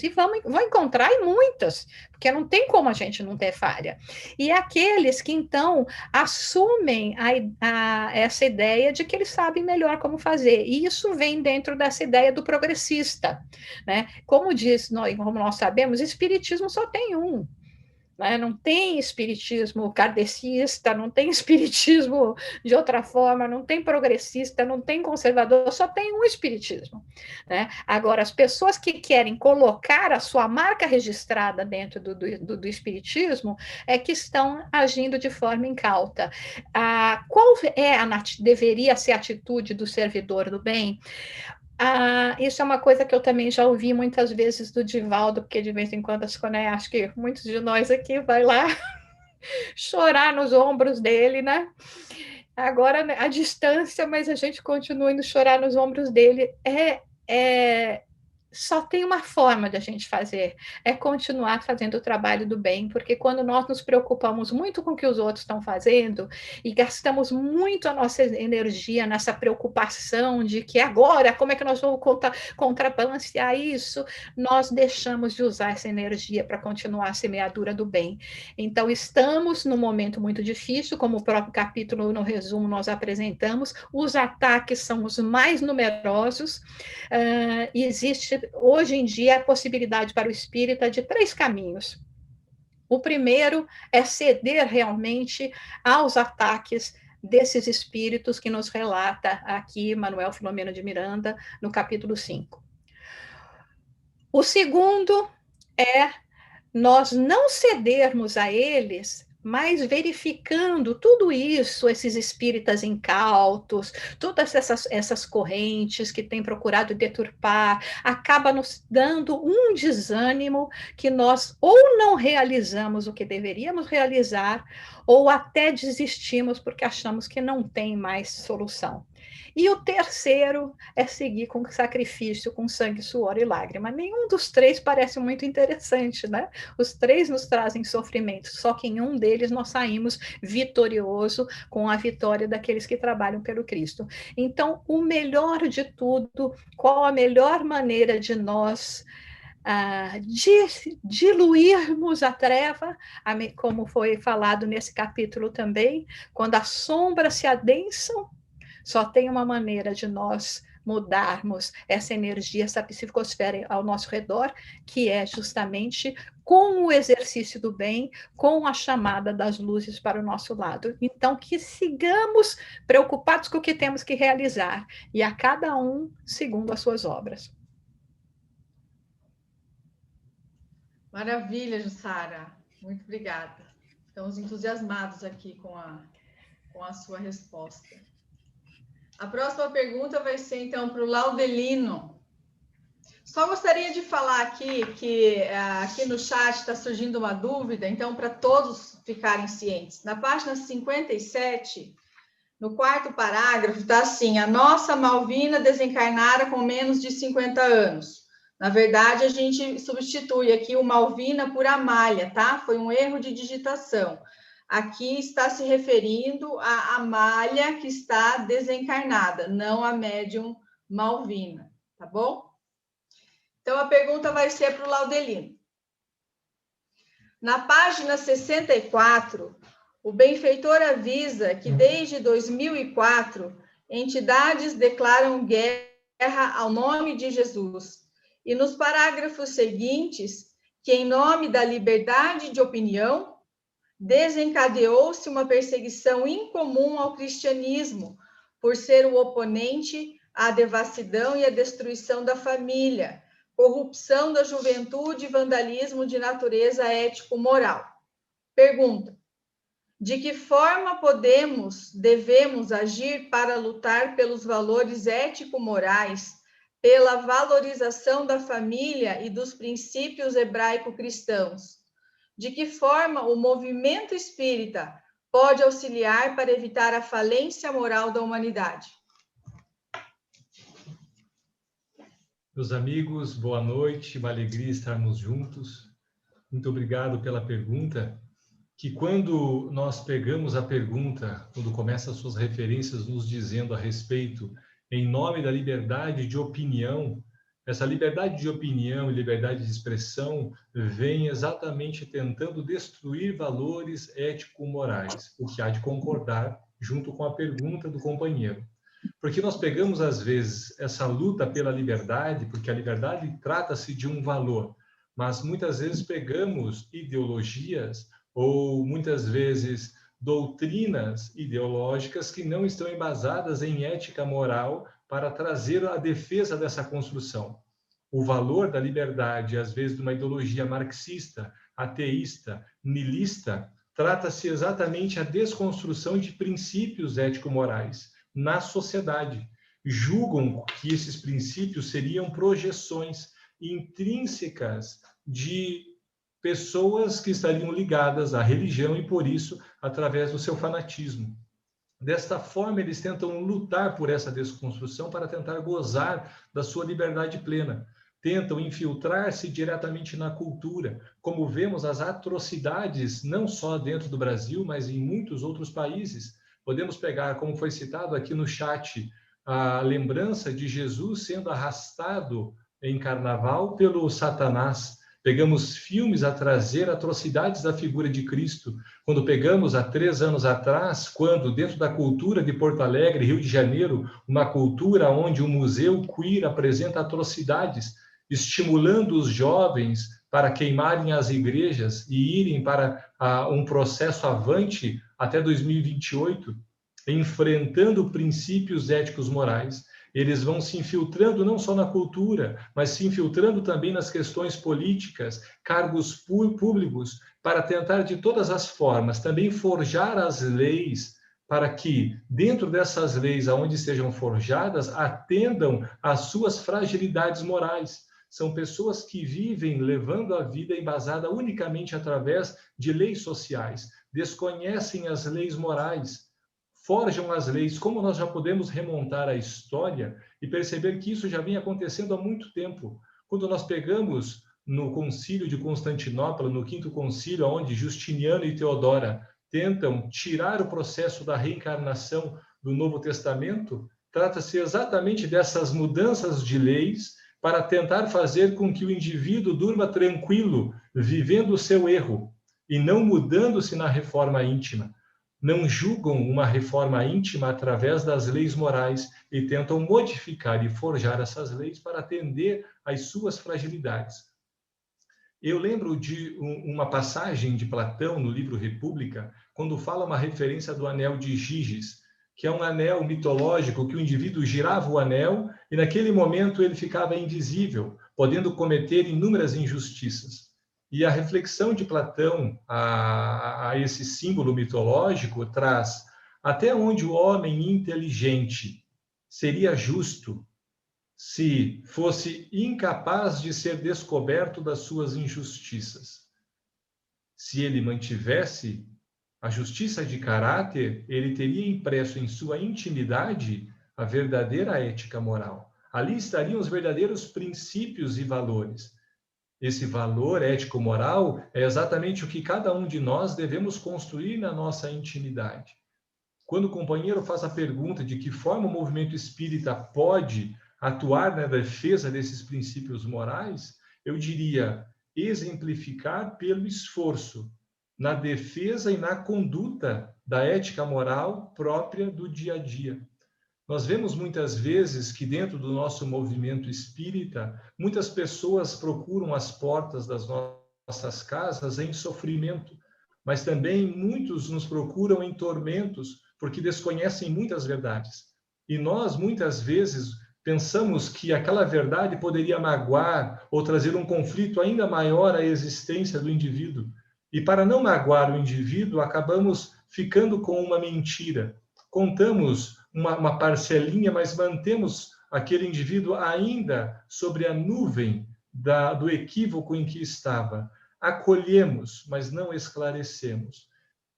e vão encontrar em muitas, porque não tem como a gente não ter falha. E aqueles que, então, assumem essa ideia de que eles sabem melhor como fazer, e isso vem dentro dessa ideia do progressista, né? Como nós sabemos, espiritismo só tem um. Não tem espiritismo kardecista, não tem espiritismo de outra forma, não tem progressista, não tem conservador, só tem um espiritismo, né? Agora, as pessoas que querem colocar a sua marca registrada dentro do espiritismo é que estão agindo de forma incauta. Qual deveria ser a atitude do servidor do bem? Isso é uma coisa que eu também já ouvi muitas vezes do Divaldo, porque de vez em quando, acho que muitos de nós aqui vai lá chorar nos ombros dele, né? Agora, à distância, mas a gente continua indo chorar nos ombros dele. Só tem uma forma de a gente fazer, é continuar fazendo o trabalho do bem, porque quando nós nos preocupamos muito com o que os outros estão fazendo e gastamos muito a nossa energia nessa preocupação de que agora, como é que nós vamos contrabalancear isso, nós deixamos de usar essa energia para continuar a semeadura do bem. Então, estamos num momento muito difícil, como o próprio capítulo, no resumo, nós apresentamos, os ataques são os mais numerosos, e existe hoje em dia a possibilidade para o espírita de 3 caminhos. O primeiro é ceder realmente aos ataques desses espíritos que nos relata aqui Manuel Filomeno de Miranda, no capítulo 5. O segundo é nós não cedermos a eles, mas verificando tudo isso, esses espíritas incautos, todas essas correntes que têm procurado deturpar, acaba nos dando um desânimo que nós ou não realizamos o que deveríamos realizar, ou até desistimos porque achamos que não tem mais solução. E o terceiro é seguir com sacrifício, com sangue, suor e lágrima. Nenhum dos 3 parece muito interessante, né? Os 3 nos trazem sofrimento, só que em um deles nós saímos vitorioso com a vitória daqueles que trabalham pelo Cristo. Então, o melhor de tudo, qual a melhor maneira de nós diluirmos a treva, como foi falado nesse capítulo também, quando as sombras se adensam, só tem uma maneira de nós mudarmos essa energia, essa psicosfera ao nosso redor, que é justamente com o exercício do bem, com a chamada das luzes para o nosso lado. Então, que sigamos preocupados com o que temos que realizar, e a cada um segundo as suas obras. Maravilha, Jussara. Muito obrigada. Estamos entusiasmados aqui com a sua resposta. A próxima pergunta vai ser, então, para o Laudelino. Só gostaria de falar aqui que aqui no chat está surgindo uma dúvida, então, para todos ficarem cientes. Na página 57, no 4º parágrafo, está assim: a nossa Malvina desencarnara com menos de 50 anos. Na verdade, a gente substitui aqui o Malvina por Amália, tá? Foi um erro de digitação. Aqui está se referindo a Amália, que está desencarnada, não a médium Malvina, tá bom? Então, a pergunta vai ser para o Laudelino. Na página 64, o benfeitor avisa que desde 2004 entidades declaram guerra ao nome de Jesus. E nos parágrafos seguintes, que em nome da liberdade de opinião, desencadeou-se uma perseguição incomum ao cristianismo, por ser o oponente à devassidão e à destruição da família, corrupção da juventude e vandalismo de natureza ético-moral. Pergunta: de que forma devemos agir para lutar pelos valores ético-morais, pela valorização da família e dos princípios hebraico-cristãos? De que forma o movimento espírita pode auxiliar para evitar a falência moral da humanidade? Meus amigos, boa noite, uma alegria estarmos juntos. Muito obrigado pela pergunta, que quando nós pegamos a pergunta, quando começa as suas referências nos dizendo a respeito, em nome da liberdade de opinião, essa liberdade de opinião e liberdade de expressão vem exatamente tentando destruir valores ético-morais, o que há de concordar junto com a pergunta do companheiro. Porque nós pegamos, às vezes, essa luta pela liberdade, porque a liberdade trata-se de um valor, mas muitas vezes pegamos ideologias ou muitas vezes doutrinas ideológicas que não estão embasadas em ética moral para trazer a defesa dessa construção. O valor da liberdade, às vezes, de uma ideologia marxista, ateísta, nihilista, trata-se exatamente a desconstrução de princípios ético-morais na sociedade. Julgam que esses princípios seriam projeções intrínsecas de pessoas que estariam ligadas à religião e, por isso, através do seu fanatismo. Desta forma, eles tentam lutar por essa desconstrução para tentar gozar da sua liberdade plena. Tentam infiltrar-se diretamente na cultura, como vemos as atrocidades, não só dentro do Brasil, mas em muitos outros países. Podemos pegar, como foi citado aqui no chat, a lembrança de Jesus sendo arrastado em carnaval pelo Satanás. Pegamos filmes a trazer atrocidades da figura de Cristo. Quando pegamos há 3 anos atrás, quando dentro da cultura de Porto Alegre, Rio de Janeiro, uma cultura onde o Museu Queer apresenta atrocidades, estimulando os jovens para queimarem as igrejas e irem para um processo avante até 2028, enfrentando princípios éticos morais. Eles vão se infiltrando não só na cultura, mas se infiltrando também nas questões políticas, cargos públicos, para tentar de todas as formas também forjar as leis, para que dentro dessas leis, aonde sejam forjadas, atendam às suas fragilidades morais. São pessoas que vivem levando a vida embasada unicamente através de leis sociais, desconhecem as leis morais, forjam as leis. Como nós já podemos remontar a história e perceber que isso já vem acontecendo há muito tempo. Quando nós pegamos no Concílio de Constantinopla, no 5º Concílio, onde Justiniano e Teodora tentam tirar o processo da reencarnação do Novo Testamento, trata-se exatamente dessas mudanças de leis para tentar fazer com que o indivíduo durma tranquilo, vivendo o seu erro, e não mudando-se na reforma íntima. Não julgam uma reforma íntima através das leis morais e tentam modificar e forjar essas leis para atender às suas fragilidades. Eu lembro de uma passagem de Platão no livro República, quando fala uma referência do anel de Giges, que é um anel mitológico que o indivíduo girava o anel e naquele momento ele ficava invisível, podendo cometer inúmeras injustiças. E a reflexão de Platão a esse símbolo mitológico traz até onde o homem inteligente seria justo se fosse incapaz de ser descoberto das suas injustiças. Se ele mantivesse a justiça de caráter, ele teria impresso em sua intimidade a verdadeira ética moral. Ali estariam os verdadeiros princípios e valores. Esse valor ético-moral é exatamente o que cada um de nós devemos construir na nossa intimidade. Quando o companheiro faz a pergunta de que forma o movimento espírita pode atuar na defesa desses princípios morais, eu diria exemplificar pelo esforço, na defesa e na conduta da ética moral própria do dia a dia. Nós vemos muitas vezes que dentro do nosso movimento espírita, muitas pessoas procuram as portas das nossas casas em sofrimento, mas também muitos nos procuram em tormentos, porque desconhecem muitas verdades. E nós, muitas vezes, pensamos que aquela verdade poderia magoar ou trazer um conflito ainda maior à existência do indivíduo. E para não magoar o indivíduo, acabamos ficando com uma mentira. Contamos uma parcelinha, mas mantemos aquele indivíduo ainda sobre a nuvem do equívoco em que estava. Acolhemos, mas não esclarecemos.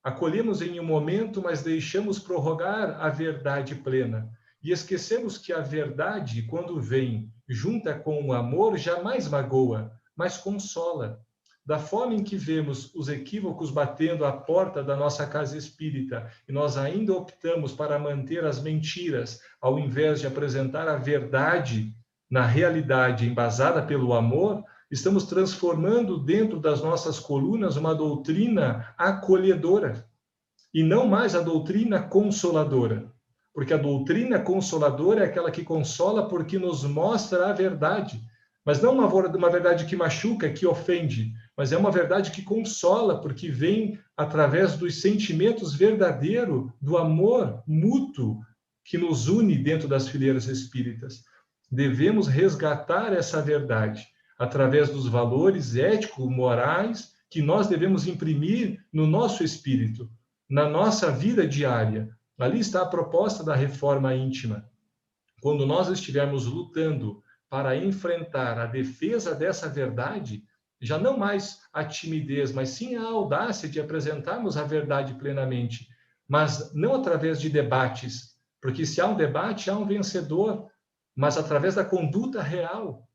Acolhemos em um momento, mas deixamos prorrogar a verdade plena. E esquecemos que a verdade, quando vem junta com o amor, jamais magoa, mas consola. Da forma em que vemos os equívocos batendo à porta da nossa casa espírita e nós ainda optamos para manter as mentiras, ao invés de apresentar a verdade na realidade embasada pelo amor, estamos transformando dentro das nossas colunas uma doutrina acolhedora e não mais a doutrina consoladora. Porque a doutrina consoladora é aquela que consola porque nos mostra a verdade, mas não uma verdade que machuca, que ofende, mas é uma verdade que consola, porque vem através dos sentimentos verdadeiros, do amor mútuo que nos une dentro das fileiras espíritas. Devemos resgatar essa verdade através dos valores ético-morais que nós devemos imprimir no nosso espírito, na nossa vida diária. Ali está a proposta da reforma íntima. Quando nós estivermos lutando para enfrentar a defesa dessa verdade, já não mais a timidez, mas sim a audácia de apresentarmos a verdade plenamente, mas não através de debates, porque se há um debate, há um vencedor, mas através da conduta real.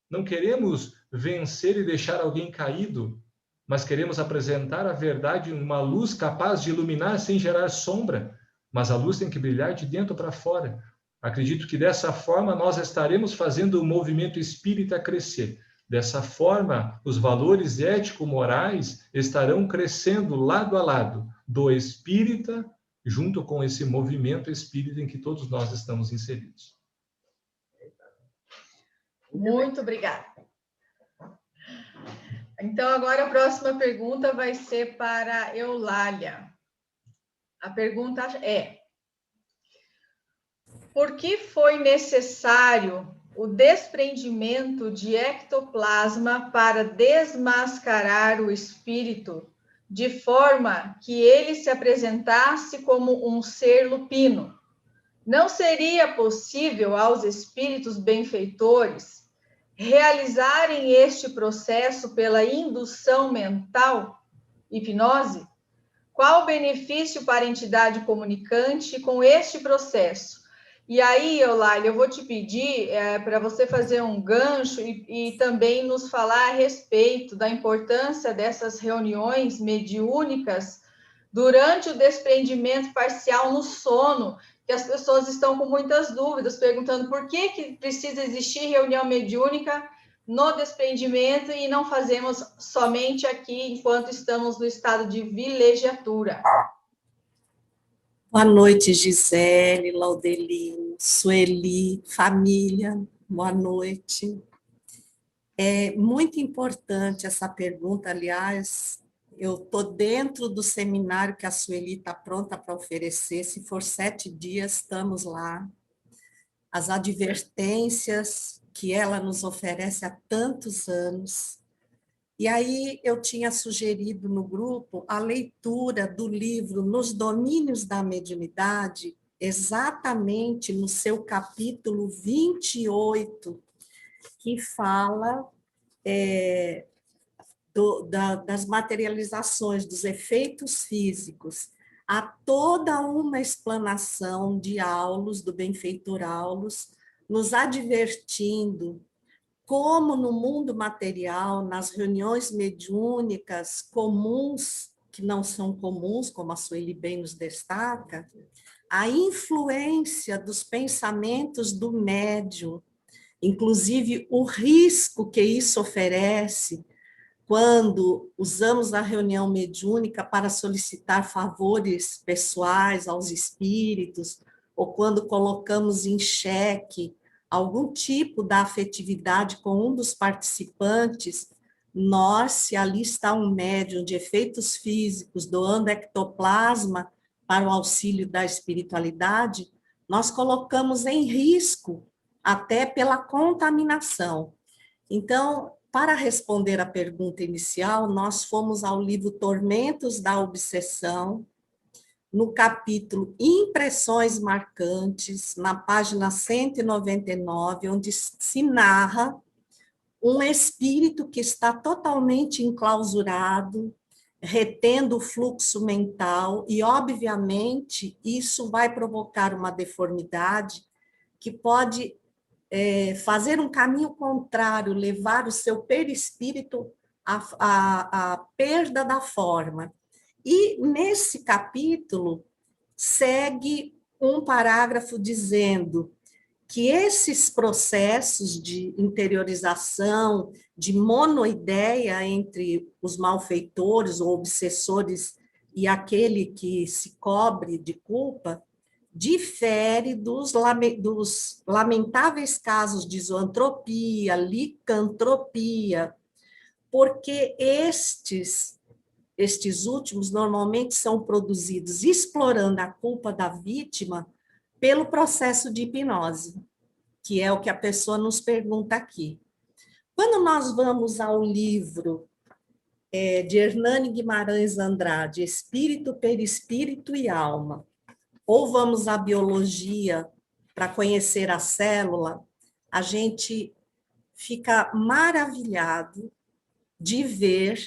Não queremos vencer e deixar alguém caído, mas queremos apresentar a verdade em uma luz capaz de iluminar sem gerar sombra, mas a luz tem que brilhar de dentro para fora. Acredito que dessa forma nós estaremos fazendo o movimento espírita crescer. Dessa forma, os valores ético-morais estarão crescendo lado a lado do espírita, junto com esse movimento espírita em que todos nós estamos inseridos. Muito obrigada. Então, agora a próxima pergunta vai ser para Eulália. A pergunta é: por que foi necessário o desprendimento de ectoplasma para desmascarar o espírito, de forma que ele se apresentasse como um ser lupino? Não seria possível aos espíritos benfeitores realizarem este processo pela indução mental, hipnose? Qual o benefício para a entidade comunicante com este processo? E aí, Eulália, eu vou te pedir para você fazer um gancho e também nos falar a respeito da importância dessas reuniões mediúnicas durante o desprendimento parcial no sono, que as pessoas estão com muitas dúvidas, perguntando por que precisa existir reunião mediúnica no desprendimento e não fazemos somente aqui enquanto estamos no estado de vilegiatura. Boa noite, Gisele, Laudelino, Sueli, família, boa noite. É muito importante essa pergunta, aliás, eu estou dentro do seminário que a Sueli está pronta para oferecer, se for 7 dias, estamos lá. As advertências que ela nos oferece há tantos anos. E aí eu tinha sugerido no grupo a leitura do livro Nos Domínios da Mediunidade, exatamente no seu capítulo 28, que fala das materializações, dos efeitos físicos. Há toda uma explanação de Aulus, do benfeitor Aulus, nos advertindo como no mundo material, nas reuniões mediúnicas comuns, que não são comuns, como a Sueli bem nos destaca, a influência dos pensamentos do médium, inclusive o risco que isso oferece quando usamos a reunião mediúnica para solicitar favores pessoais aos espíritos, ou quando colocamos em xeque algum tipo da afetividade com um dos participantes, nós, se ali está um médium de efeitos físicos doando ectoplasma para o auxílio da espiritualidade, nós colocamos em risco até pela contaminação. Então, para responder à pergunta inicial, nós fomos ao livro Tormentos da Obsessão, no capítulo Impressões Marcantes, na página 199, onde se narra um espírito que está totalmente enclausurado, retendo o fluxo mental, e, obviamente, isso vai provocar uma deformidade que pode fazer um caminho contrário, levar o seu perispírito à perda da forma. E, nesse capítulo, segue um parágrafo dizendo que esses processos de interiorização, de monoideia entre os malfeitores ou obsessores e aquele que se cobre de culpa, difere dos lamentáveis casos de zoantropia, licantropia, porque estes últimos normalmente são produzidos explorando a culpa da vítima pelo processo de hipnose, que é o que a pessoa nos pergunta aqui. Quando nós vamos ao livro de Hernani Guimarães Andrade, Espírito, Perispírito e Alma, ou vamos à biologia para conhecer a célula, a gente fica maravilhado de ver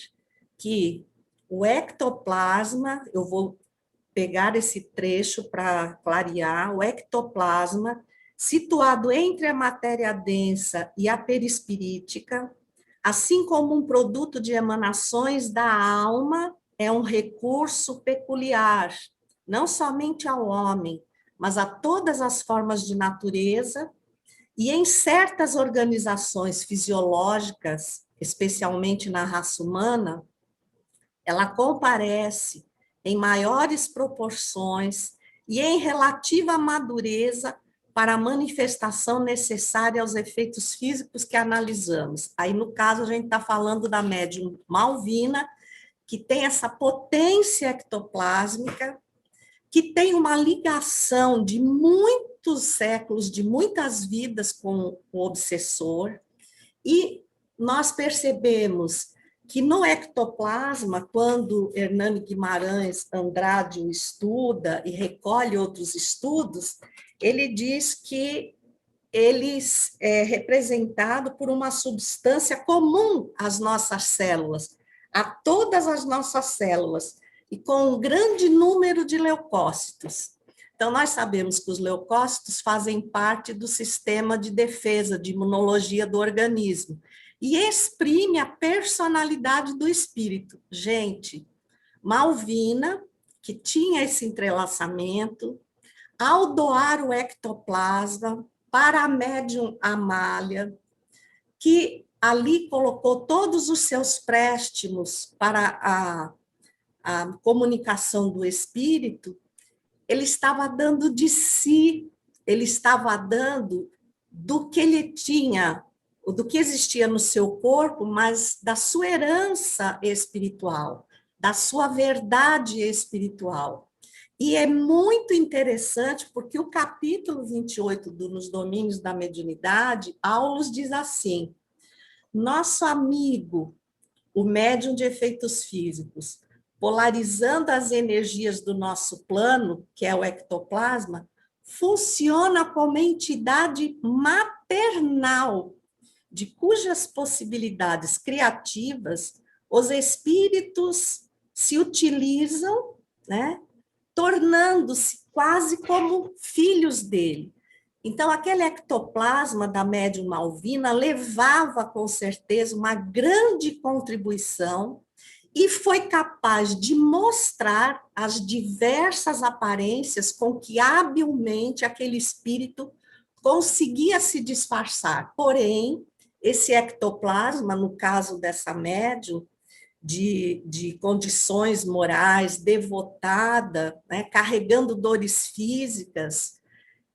que o ectoplasma, eu vou pegar esse trecho para clarear, o ectoplasma, situado entre a matéria densa e a perispirítica, assim como um produto de emanações da alma, é um recurso peculiar, não somente ao homem, mas a todas as formas de natureza, e em certas organizações fisiológicas, especialmente na raça humana, ela comparece em maiores proporções e em relativa madureza para a manifestação necessária aos efeitos físicos que analisamos. Aí, no caso, a gente está falando da médium Malvina, que tem essa potência ectoplásmica, que tem uma ligação de muitos séculos, de muitas vidas com o obsessor, e nós percebemos que no ectoplasma, quando Hernani Guimarães Andrade o estuda e recolhe outros estudos, ele diz que ele é representado por uma substância comum às nossas células, a todas as nossas células, e com um grande número de leucócitos. Então, nós sabemos que os leucócitos fazem parte do sistema de defesa, de imunologia do organismo, e exprime a personalidade do espírito. Gente, Malvina, que tinha esse entrelaçamento, ao doar o ectoplasma para a médium Amália, que ali colocou todos os seus préstimos para a comunicação do espírito, ele estava dando de si, ele estava dando do que ele tinha, do que existia no seu corpo, mas da sua herança espiritual, da sua verdade espiritual. E é muito interessante, porque o capítulo 28 Nos Domínios da Mediunidade, Aulus diz assim: nosso amigo, o médium de efeitos físicos, polarizando as energias do nosso plano, que é o ectoplasma, funciona como entidade maternal, de cujas possibilidades criativas os espíritos se utilizam, né, tornando-se quase como filhos dele. Então, aquele ectoplasma da médium Malvina levava, com certeza, uma grande contribuição e foi capaz de mostrar as diversas aparências com que habilmente aquele espírito conseguia se disfarçar. Porém, esse ectoplasma, no caso dessa médium, de condições morais, devotada, né, carregando dores físicas,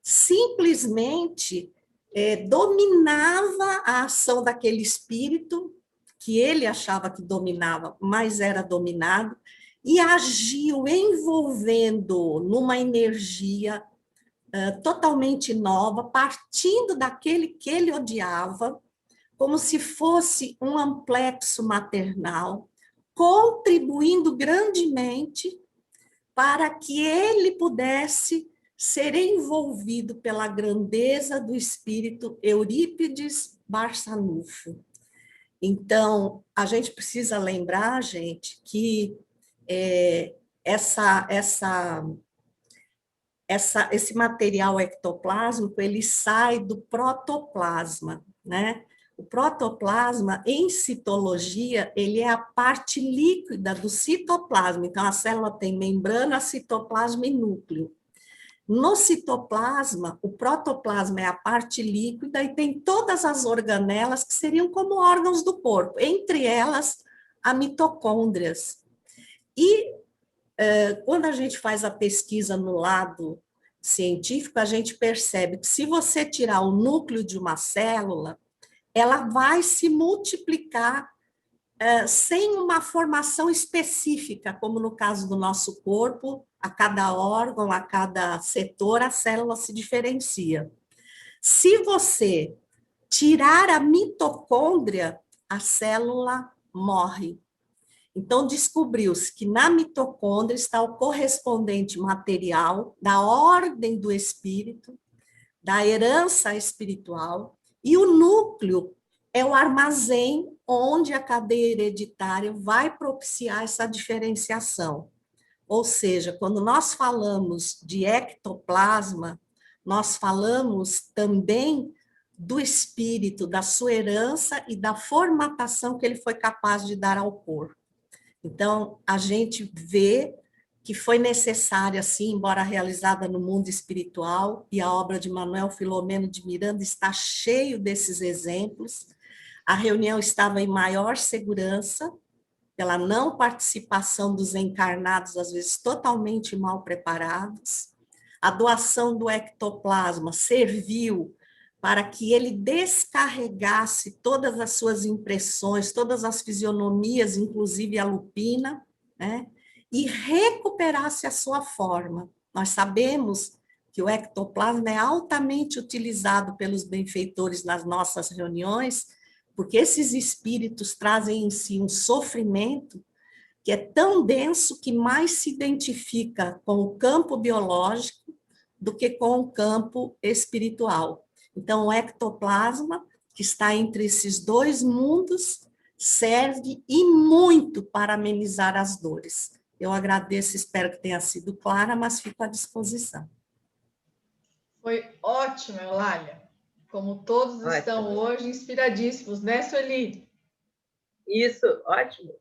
simplesmente dominava a ação daquele espírito, que ele achava que dominava, mas era dominado, e agiu envolvendo numa energia totalmente nova, partindo daquele que ele odiava, como se fosse um amplexo maternal, contribuindo grandemente para que ele pudesse ser envolvido pela grandeza do espírito Eurípides Barçanufo. Então, a gente precisa lembrar, gente, que esse material ectoplásmico, ele sai do protoplasma, né? O protoplasma, em citologia, ele é a parte líquida do citoplasma. Então, a célula tem membrana, citoplasma e núcleo. No citoplasma, o protoplasma é a parte líquida e tem todas as organelas que seriam como órgãos do corpo, entre elas, as mitocôndrias. E quando a gente faz a pesquisa no lado científico, a gente percebe que se você tirar o núcleo de uma célula, ela vai se multiplicar sem uma formação específica, como no caso do nosso corpo, a cada órgão, a cada setor, a célula se diferencia. Se você tirar a mitocôndria, a célula morre. Então, descobriu-se que na mitocôndria está o correspondente material da ordem do espírito, da herança espiritual, e o núcleo é o armazém onde a cadeia hereditária vai propiciar essa diferenciação. Ou seja, quando nós falamos de ectoplasma, nós falamos também do espírito, da sua herança e da formatação que ele foi capaz de dar ao corpo. Então, a gente vê que foi necessária, sim, embora realizada no mundo espiritual, e a obra de Manuel Filomeno de Miranda está cheio desses exemplos. A reunião estava em maior segurança, pela não participação dos encarnados, às vezes totalmente mal preparados. A doação do ectoplasma serviu para que ele descarregasse todas as suas impressões, todas as fisionomias, inclusive a lupina, né? E recuperasse a sua forma. Nós sabemos que o ectoplasma é altamente utilizado pelos benfeitores nas nossas reuniões, porque esses espíritos trazem em si um sofrimento que é tão denso que mais se identifica com o campo biológico do que com o campo espiritual. Então, o ectoplasma, que está entre esses dois mundos, serve e muito para amenizar as dores. Eu agradeço, espero que tenha sido clara, mas fico à disposição. Foi ótimo, Eulália. Como todos estão hoje inspiradíssimos, né, Sueli? Isso, ótimo.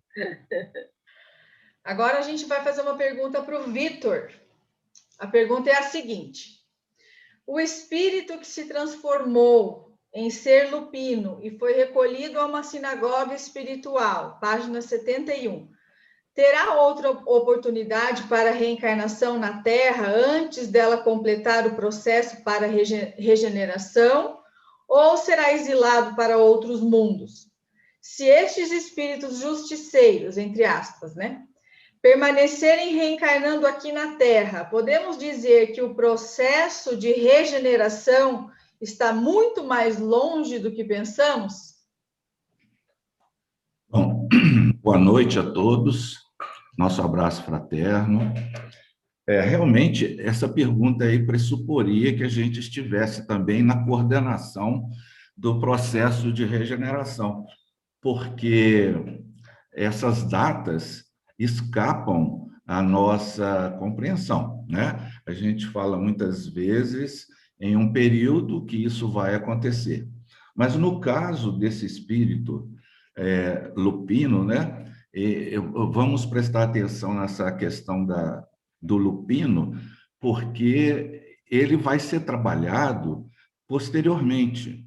Agora a gente vai fazer uma pergunta para o Vitor. A pergunta é a seguinte: o espírito que se transformou em ser lupino e foi recolhido a uma sinagoga espiritual, página 71, terá outra oportunidade para reencarnação na Terra antes dela completar o processo para regeneração, ou será exilado para outros mundos? Se estes espíritos justiceiros, entre aspas, né, permanecerem reencarnando aqui na Terra, podemos dizer que o processo de regeneração está muito mais longe do que pensamos? Bom, boa noite a todos, nosso abraço fraterno. Realmente, essa pergunta aí pressuporia que a gente estivesse também na coordenação do processo de regeneração, porque essas datas escapam à nossa compreensão, né? A gente fala muitas vezes em um período que isso vai acontecer. Mas no caso desse espírito lupino, né? Vamos prestar atenção nessa questão do lupino, porque ele vai ser trabalhado posteriormente.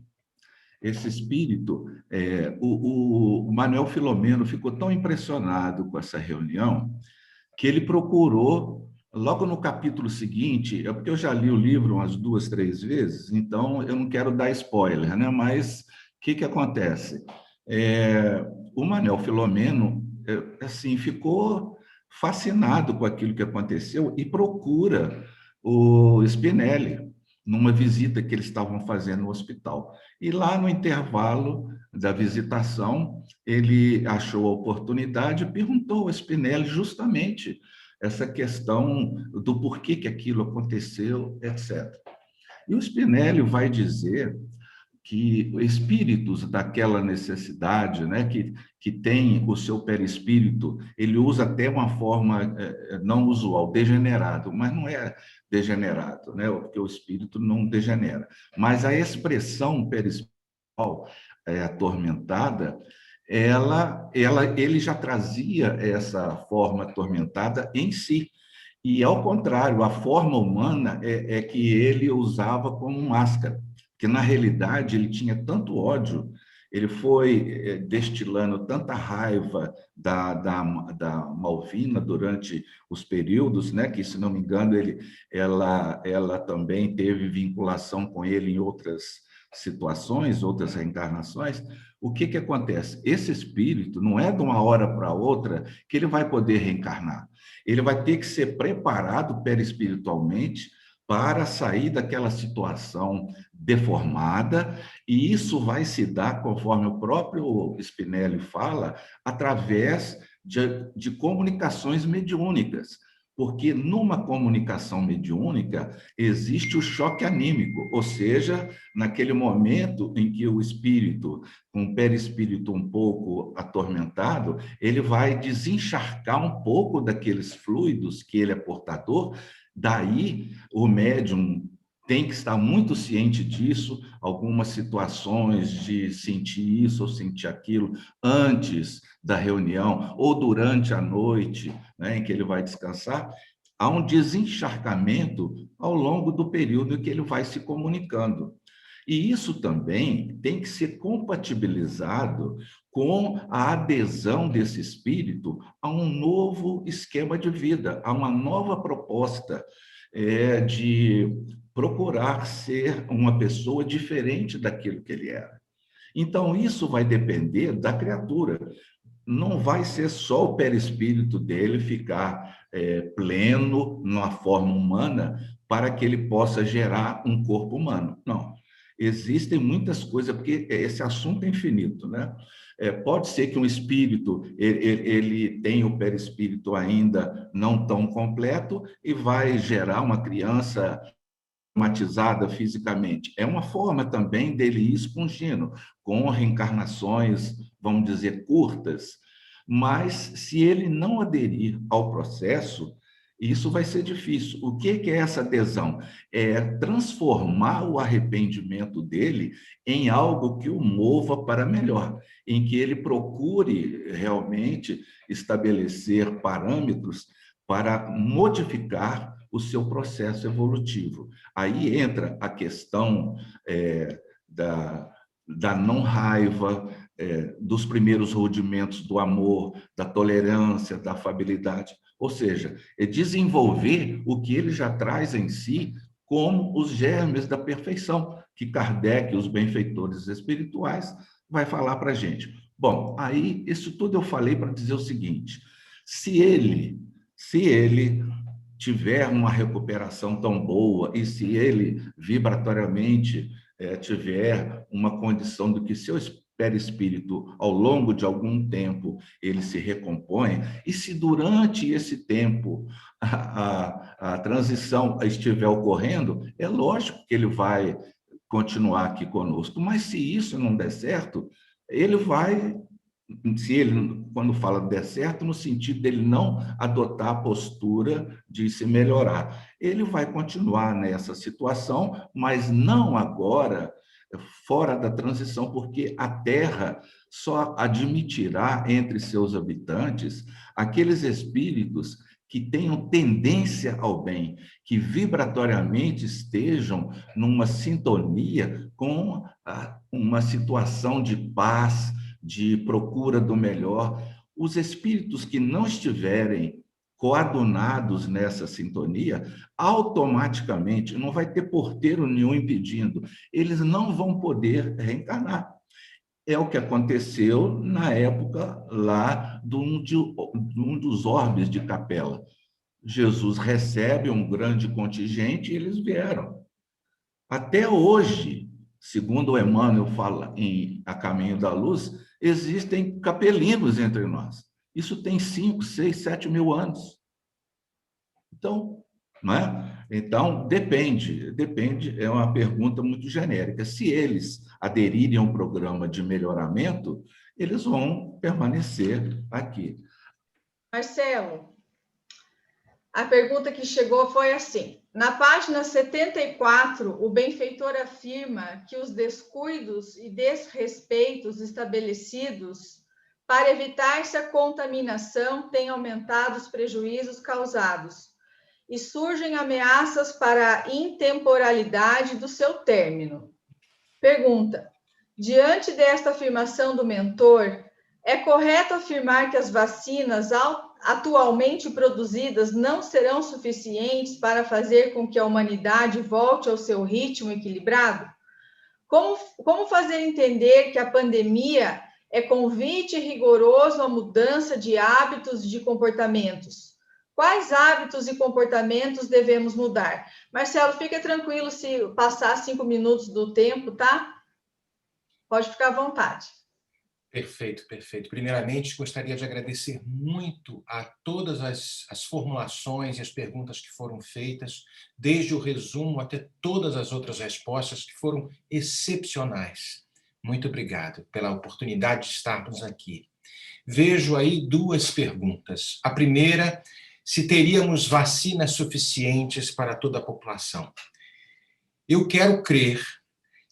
Esse espírito, o Manuel Filomeno ficou tão impressionado com essa reunião que ele procurou logo no capítulo seguinte, é porque eu já li o livro umas 2, 3 vezes, então eu não quero dar spoiler, né? Mas o que acontece? O Manuel Filomeno, assim, ficou fascinado com aquilo que aconteceu e procura o Spinelli numa visita que eles estavam fazendo no hospital. E lá no intervalo da visitação, ele achou a oportunidade e perguntou ao Spinelli justamente essa questão do porquê que aquilo aconteceu, etc. E o Spinelli vai dizer que espíritos daquela necessidade, né, que tem o seu perispírito, ele usa até uma forma não usual, degenerado, mas não é degenerado, né, porque o espírito não degenera. Mas a expressão perispiritual atormentada, ele já trazia essa forma atormentada em si. E, ao contrário, a forma humana é que ele usava como máscara, porque, na realidade, ele tinha tanto ódio, ele foi destilando tanta raiva da Malvina durante os períodos, né, que, se não me engano, ela também teve vinculação com ele em outras situações, outras reencarnações. O que acontece? Esse espírito não é de uma hora para outra que ele vai poder reencarnar. Ele vai ter que ser preparado perispiritualmente para sair daquela situação deformada, e isso vai se dar, conforme o próprio Spinelli fala, através de comunicações mediúnicas, porque numa comunicação mediúnica existe o choque anímico, ou seja, naquele momento em que o espírito, com o perispírito um pouco atormentado, ele vai desencharcar um pouco daqueles fluidos que ele é portador. Daí, o médium tem que estar muito ciente disso, algumas situações de sentir isso ou sentir aquilo antes da reunião ou durante a noite, né, em que ele vai descansar. Há um desencharcamento ao longo do período em que ele vai se comunicando. E isso também tem que ser compatibilizado com a adesão desse espírito a um novo esquema de vida, a uma nova proposta de procurar ser uma pessoa diferente daquilo que ele era. Então, isso vai depender da criatura. Não vai ser só o perispírito dele ficar pleno na forma humana para que ele possa gerar um corpo humano. Não. Existem muitas coisas, porque esse assunto é infinito, né? Pode ser que um espírito, ele tenha o perispírito ainda não tão completo e vai gerar uma criança traumatizada fisicamente. É uma forma também dele ir expungindo, com reencarnações, vamos dizer, curtas, mas se ele não aderir ao processo, isso vai ser difícil. O que é essa adesão? É transformar o arrependimento dele em algo que o mova para melhor, em que ele procure realmente estabelecer parâmetros para modificar o seu processo evolutivo. Aí entra a questão da não raiva, dos primeiros rudimentos do amor, da tolerância, da afabilidade. Ou seja, é desenvolver o que ele já traz em si como os germes da perfeição, que Kardec, os benfeitores espirituais, vai falar para a gente. Bom, aí isso tudo eu falei para dizer o seguinte: se ele tiver uma recuperação tão boa e se ele vibratoriamente tiver uma condição de que seu perispírito, ao longo de algum tempo, ele se recompõe, e se durante esse tempo a transição estiver ocorrendo, é lógico que ele vai continuar aqui conosco. Mas se isso não der certo, ele vai... Se ele, quando fala der certo, no sentido dele não adotar a postura de se melhorar, ele vai continuar nessa situação, mas não agora fora da transição, porque a Terra só admitirá entre seus habitantes aqueles espíritos que tenham tendência ao bem, que vibratoriamente estejam numa sintonia com uma situação de paz, de procura do melhor. Os espíritos que não estiverem coadunados nessa sintonia, automaticamente não vai ter porteiro nenhum impedindo, eles não vão poder reencarnar. É o que aconteceu na época lá de um dos orbes de Capela. Jesus recebe um grande contingente e eles vieram. Até hoje, segundo o Emmanuel fala em A Caminho da Luz, existem capelinos entre nós. Isso tem 5, 6, 7 mil anos. Então, não é? Então, depende, é uma pergunta muito genérica. Se eles aderirem a um programa de melhoramento, eles vão permanecer aqui. Marcelo, a pergunta que chegou foi assim: na página 74, o benfeitor afirma que os descuidos e desrespeitos estabelecidos para evitar-se a contaminação têm aumentado os prejuízos causados e surgem ameaças para a intemporalidade do seu término. Pergunta: diante desta afirmação do mentor, é correto afirmar que as vacinas atualmente produzidas não serão suficientes para fazer com que a humanidade volte ao seu ritmo equilibrado? Como fazer entender que a pandemia é convite rigoroso à mudança de hábitos e de comportamentos? Quais hábitos e comportamentos devemos mudar? Marcelo, fica tranquilo se passar 5 minutos do tempo, tá? Pode ficar à vontade. Perfeito, perfeito. Primeiramente, gostaria de agradecer muito a todas as formulações e as perguntas que foram feitas, desde o resumo até todas as outras respostas que foram excepcionais. Muito obrigado pela oportunidade de estarmos aqui. Vejo aí 2 perguntas. A primeira, se teríamos vacinas suficientes para toda a população. Eu quero crer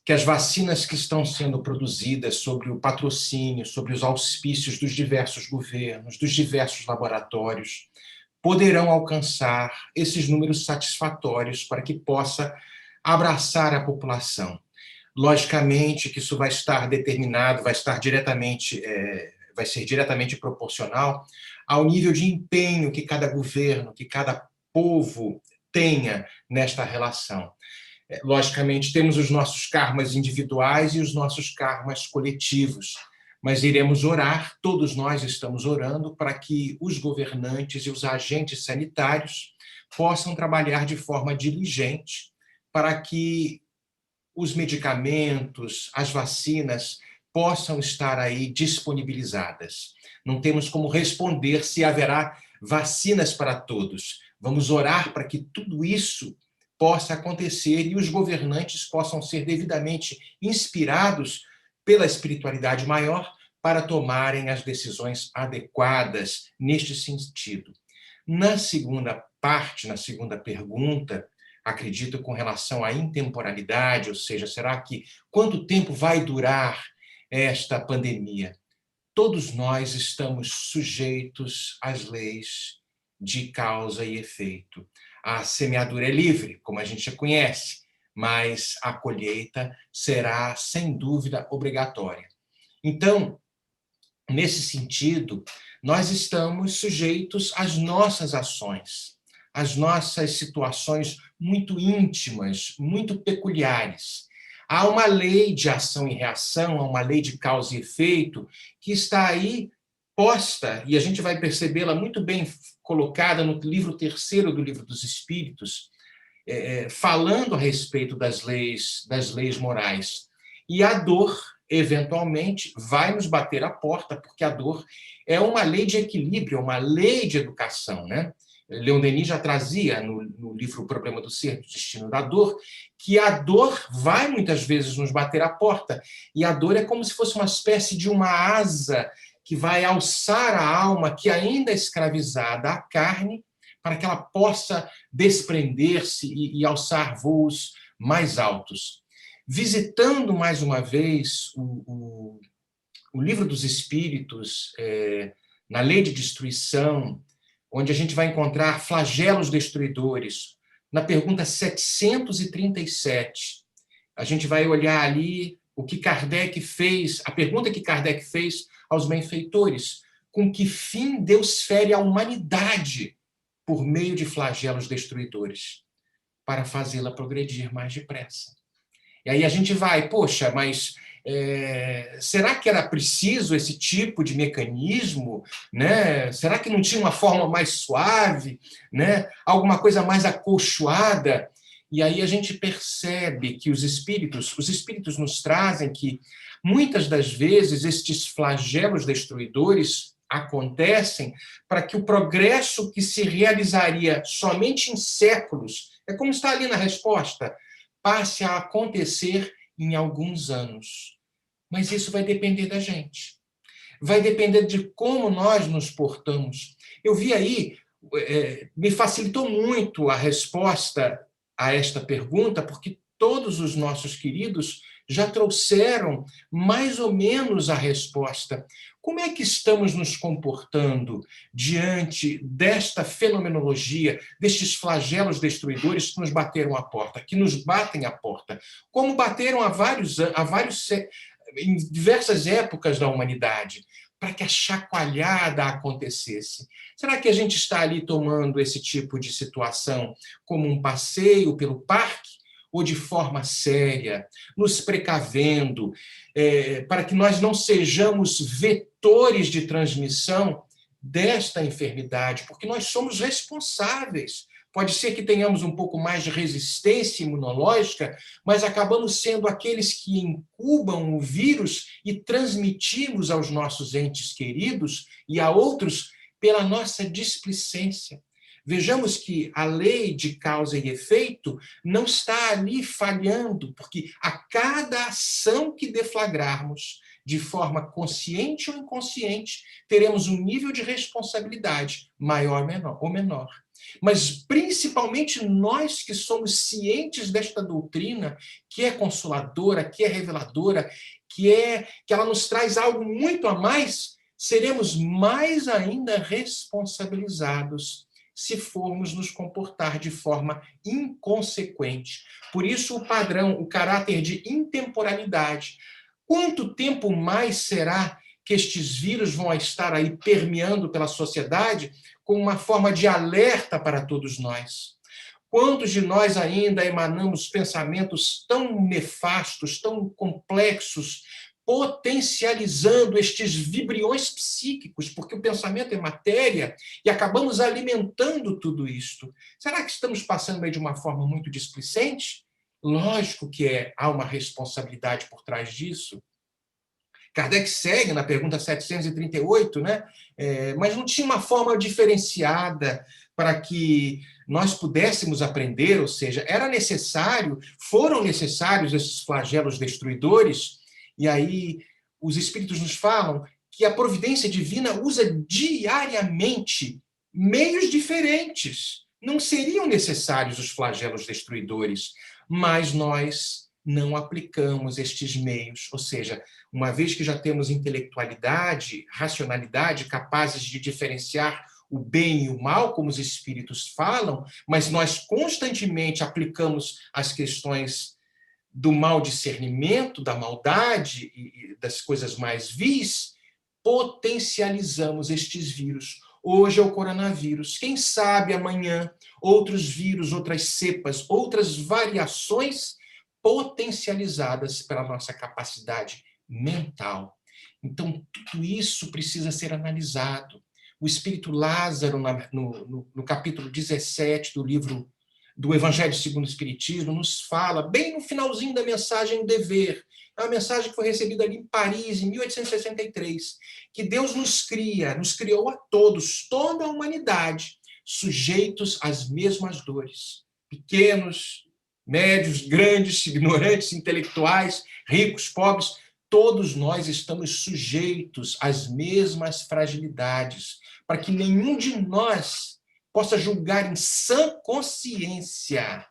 que as vacinas que estão sendo produzidas sobre o patrocínio, sobre os auspícios dos diversos governos, dos diversos laboratórios, poderão alcançar esses números satisfatórios para que possa abraçar a população. Logicamente que isso vai estar determinado, vai ser diretamente proporcional ao nível de empenho que cada governo, que cada povo tenha nesta relação. Logicamente, temos os nossos karmas individuais e os nossos karmas coletivos, mas iremos orar, todos nós estamos orando, para que os governantes e os agentes sanitários possam trabalhar de forma diligente para que os medicamentos, as vacinas possam estar aí disponibilizadas. Não temos como responder se haverá vacinas para todos. Vamos orar para que tudo isso possa acontecer e os governantes possam ser devidamente inspirados pela espiritualidade maior para tomarem as decisões adequadas neste sentido. Na segunda parte, na segunda pergunta, acredito com relação à intemporalidade, ou seja, será que quanto tempo vai durar esta pandemia? Todos nós estamos sujeitos às leis de causa e efeito. A semeadura é livre, como a gente já conhece, mas a colheita será, sem dúvida, obrigatória. Então, nesse sentido, nós estamos sujeitos às nossas ações, às nossas situações muito íntimas, muito peculiares. Há uma lei de ação e reação, há uma lei de causa e efeito que está aí posta, e a gente vai percebê-la muito bem colocada no livro 3º do Livro dos Espíritos, falando a respeito das leis morais. E a dor, eventualmente, vai nos bater à porta, porque a dor é uma lei de equilíbrio, uma lei de educação, né? Leon Denis já trazia no livro O Problema do Ser, do Destino da Dor, que a dor vai muitas vezes nos bater à porta, e a dor é como se fosse uma espécie de uma asa que vai alçar a alma que ainda é escravizada à carne, para que ela possa desprender-se e alçar voos mais altos. Visitando mais uma vez o Livro dos Espíritos, na Lei de Destruição, onde a gente vai encontrar flagelos destruidores, na pergunta 737, a gente vai olhar ali o que Kardec fez, a pergunta que Kardec fez aos benfeitores: com que fim Deus fere a humanidade por meio de flagelos destruidores, para fazê-la progredir mais depressa. E aí a gente vai, poxa, mas será que era preciso esse tipo de mecanismo? Né? Será que não tinha uma forma mais suave? Né? Alguma coisa mais acolchoada? E aí a gente percebe que os espíritos nos trazem que, muitas das vezes, estes flagelos destruidores acontecem para que o progresso que se realizaria somente em séculos, é como está ali na resposta, passe a acontecer em alguns anos. Mas isso vai depender da gente. Vai depender de como nós nos portamos. Eu vi aí, me facilitou muito a resposta a esta pergunta, porque todos os nossos queridos já trouxeram mais ou menos a resposta. Como é que estamos nos comportando diante desta fenomenologia, destes flagelos destruidores que nos bateram à porta, que nos batem à porta? Como bateram em diversas épocas da humanidade, para que a chacoalhada acontecesse. Será que a gente está ali tomando esse tipo de situação como um passeio pelo parque? Ou de forma séria, nos precavendo, para que nós não sejamos vetores de transmissão desta enfermidade, porque nós somos responsáveis. Pode ser que tenhamos um pouco mais de resistência imunológica, mas acabamos sendo aqueles que incubam o vírus e transmitimos aos nossos entes queridos e a outros pela nossa displicência. Vejamos que a lei de causa e efeito não está ali falhando, porque a cada ação que deflagrarmos, de forma consciente ou inconsciente, teremos um nível de responsabilidade maior ou menor. Mas, principalmente nós que somos cientes desta doutrina, que é consoladora, que é reveladora, que ela nos traz algo muito a mais, seremos mais ainda responsabilizados se formos nos comportar de forma inconsequente. Por isso, o padrão, o caráter de intemporalidade. Quanto tempo mais será que estes vírus vão estar aí permeando pela sociedade como uma forma de alerta para todos nós? Quantos de nós ainda emanamos pensamentos tão nefastos, tão complexos, potencializando estes vibriões psíquicos, porque o pensamento é matéria, e acabamos alimentando tudo isto. Será que estamos passando aí de uma forma muito displicente? Lógico que há uma responsabilidade por trás disso. Kardec segue na pergunta 738, né? Mas não tinha uma forma diferenciada para que nós pudéssemos aprender, ou seja, foram necessários esses flagelos destruidores. E aí os espíritos nos falam que a providência divina usa diariamente meios diferentes. Não seriam necessários os flagelos destruidores, mas nós não aplicamos estes meios. Ou seja, uma vez que já temos intelectualidade, racionalidade, capazes de diferenciar o bem e o mal, como os espíritos falam, mas nós constantemente aplicamos as questões do mau discernimento, da maldade e das coisas mais vis, potencializamos estes vírus. Hoje é o coronavírus. Quem sabe amanhã outros vírus, outras cepas, outras variações potencializadas pela nossa capacidade mental. Então, tudo isso precisa ser analisado. O Espírito Lázaro, no capítulo 17 do livro do Evangelho segundo o Espiritismo, nos fala, bem no finalzinho da mensagem Dever, é uma mensagem que foi recebida ali em Paris, em 1863, que Deus nos criou a todos, toda a humanidade, sujeitos às mesmas dores. Pequenos, médios, grandes, ignorantes, intelectuais, ricos, pobres, todos nós estamos sujeitos às mesmas fragilidades, para que nenhum de nós possa julgar em sã consciência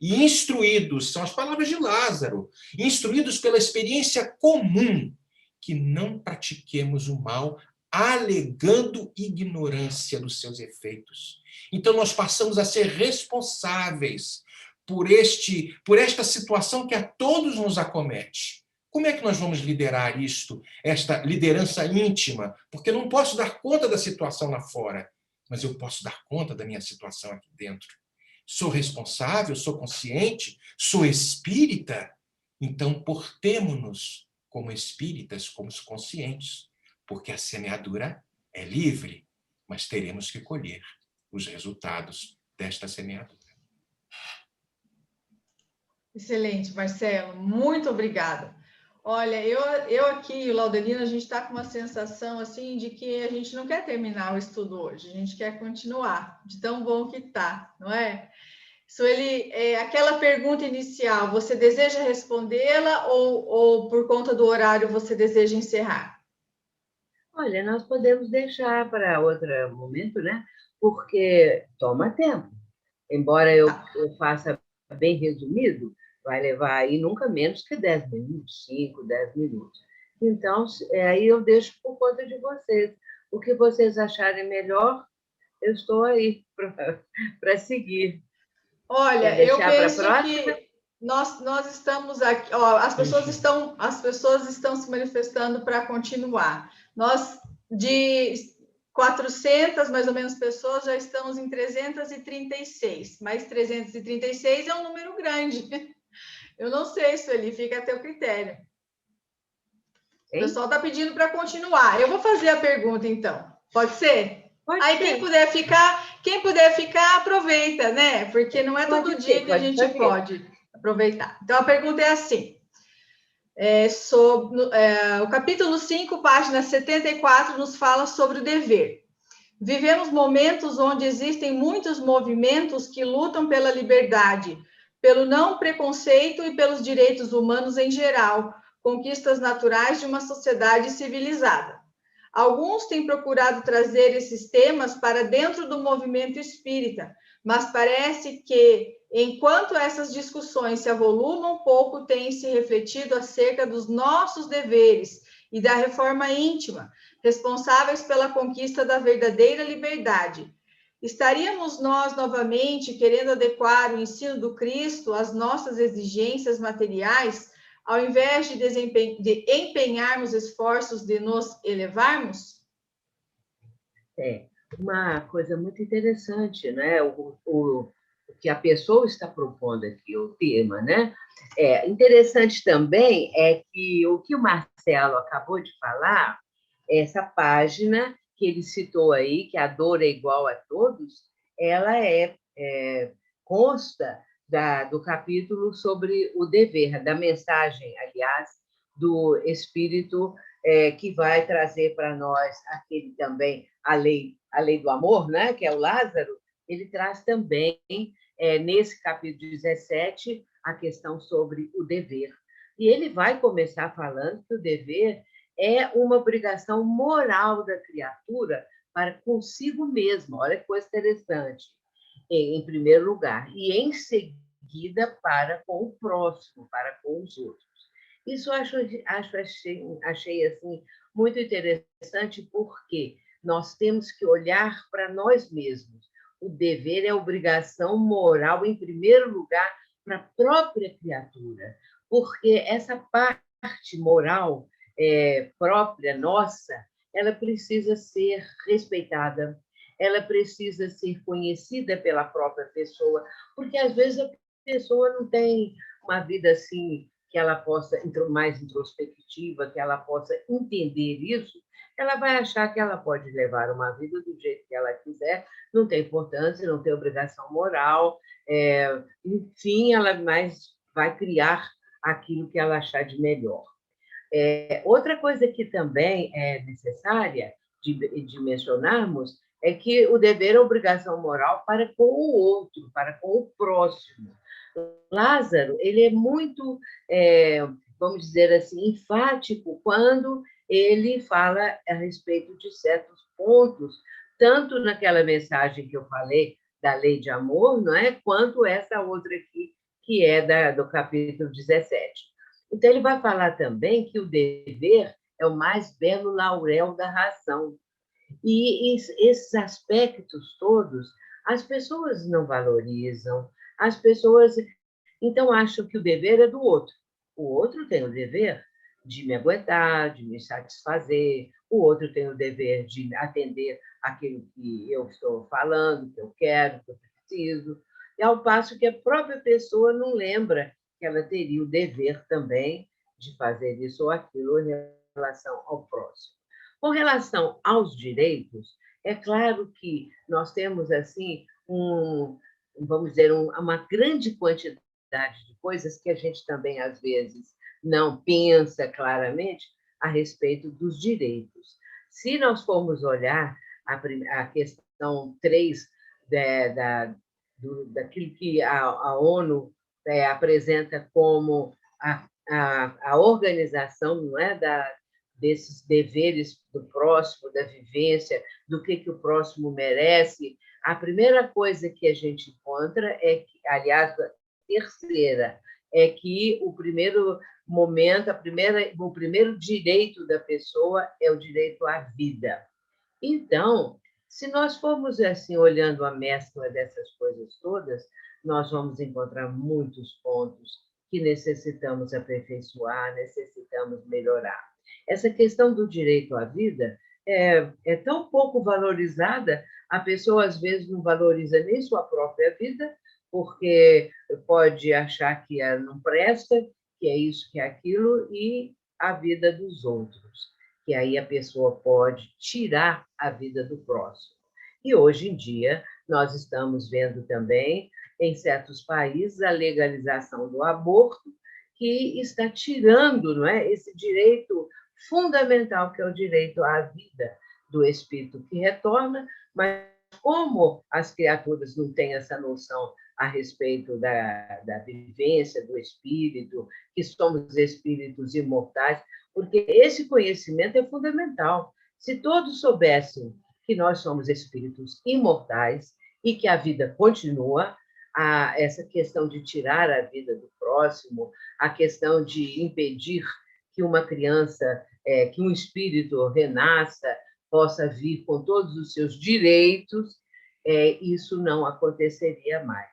e instruídos, são as palavras de Lázaro, instruídos pela experiência comum, que não pratiquemos o mal, alegando ignorância dos seus efeitos. Então, nós passamos a ser responsáveis por esta situação que a todos nos acomete. Como é que nós vamos liderar isto, esta liderança íntima? Porque eu não posso dar conta da situação lá fora. mas eu posso dar conta da minha situação aqui dentro. Sou responsável, sou consciente, sou espírita. Então, portemo-nos como espíritas, como conscientes, porque a semeadura é livre, mas teremos que colher os resultados desta semeadura. Excelente, Marcelo, muito obrigada. Olha, eu aqui e o Laudelino, a gente está com uma sensação assim de que a gente não quer terminar o estudo hoje, a gente quer continuar, de tão bom que está, não é? Sueli, aquela pergunta inicial, você deseja respondê-la ou por conta do horário você deseja encerrar? Olha, nós podemos deixar para outro momento, né? Porque toma tempo. Embora eu faça bem resumido, vai levar aí nunca menos que 10 minutos, 5, 10 minutos. Então, aí eu deixo por conta de vocês. O que vocês acharem melhor, eu estou aí para seguir. Olha, eu penso que nós estamos aqui, ó, as pessoas estão se manifestando para continuar. Nós, de 400, mais ou menos, pessoas, já estamos em 336. Mas 336 é um número grande. Eu não sei, Sueli, fica a teu critério. O pessoal está pedindo para continuar. Eu vou fazer a pergunta, então. Pode ser? Pode Aí ser. Quem puder ficar, aproveita, né? Porque não é todo dia que a gente pode aproveitar. Então, a pergunta é assim. O capítulo 5, página 74, nos fala sobre o dever. Vivemos momentos onde existem muitos movimentos que lutam pela liberdade, pelo não preconceito e pelos direitos humanos em geral, conquistas naturais de uma sociedade civilizada. Alguns têm procurado trazer esses temas para dentro do movimento espírita, mas parece que, enquanto essas discussões se avolumam, pouco tem se refletido acerca dos nossos deveres e da reforma íntima, responsáveis pela conquista da verdadeira liberdade. Estaríamos nós, novamente, querendo adequar o ensino do Cristo às nossas exigências materiais, ao invés de empenharmos esforços de nos elevarmos? Uma coisa muito interessante, né? O que a pessoa está propondo aqui, o tema, né? Interessante também é que o que o Marcelo acabou de falar, essa página que ele citou aí, que a dor é igual a todos, ela consta do capítulo sobre o dever, da mensagem, aliás, do Espírito que vai trazer para nós aquele também, a lei do amor, né? Que é o Lázaro, ele traz também, nesse capítulo 17, a questão sobre o dever. E ele vai começar falando que o dever é uma obrigação moral da criatura para consigo mesma. Olha que coisa interessante. Em primeiro lugar, e em seguida para com o próximo, para com os outros. Isso achei assim, muito interessante, porque nós temos que olhar para nós mesmos. O dever é obrigação moral, em primeiro lugar, para a própria criatura, porque essa parte moral própria nossa, ela precisa ser respeitada, ela precisa ser conhecida pela própria pessoa, porque às vezes a pessoa não tem uma vida assim que ela possa mais introspectiva, que ela possa entender isso, ela vai achar que ela pode levar uma vida do jeito que ela quiser, não tem importância, não tem obrigação moral, enfim, ela mais vai criar aquilo que ela achar de melhor. Outra coisa que também é necessária de mencionarmos é que o dever é obrigação moral para com o outro, para com o próximo. Lázaro, ele é muito, vamos dizer assim, enfático quando ele fala a respeito de certos pontos, tanto naquela mensagem que eu falei da lei de amor, não é? Quanto essa outra aqui, que é do capítulo 17. Então, ele vai falar também que o dever é o mais belo laurel da razão. E esses aspectos todos, as pessoas não valorizam, as pessoas, então, acham que o dever é do outro. O outro tem o dever de me aguentar, de me satisfazer, o outro tem o dever de atender aquilo que eu estou falando, que eu quero, que eu preciso, e ao passo que a própria pessoa não lembra que ela teria o dever também de fazer isso ou aquilo em relação ao próximo. Com relação aos direitos, é claro que nós temos assim vamos dizer, uma grande quantidade de coisas que a gente também às vezes não pensa claramente a respeito dos direitos. Se nós formos olhar a questão 3 daquilo que a ONU apresenta como a organização, não é, desses deveres do próximo, da vivência, do que o próximo merece, a primeira coisa que a gente encontra é que, aliás, a terceira, é que o primeiro momento, o primeiro direito da pessoa é o direito à vida. Então, se nós formos assim olhando a mescla dessas coisas todas, nós vamos encontrar muitos pontos que necessitamos aperfeiçoar, necessitamos melhorar. Essa questão do direito à vida é tão pouco valorizada, a pessoa às vezes não valoriza nem sua própria vida, porque pode achar que ela não presta, que é isso, que é aquilo, e a vida dos outros, que aí a pessoa pode tirar a vida do próximo. E hoje em dia nós estamos vendo também, em certos países, a legalização do aborto, que está tirando, não é, esse direito fundamental, que é o direito à vida do espírito que retorna, mas como as criaturas não têm essa noção a respeito da vivência do espírito, que somos espíritos imortais, porque esse conhecimento é fundamental. Se todos soubessem que nós somos espíritos imortais e que a vida continua, essa questão de tirar a vida do próximo, a questão de impedir que uma criança, que um espírito renasça, possa vir com todos os seus direitos, isso não aconteceria mais.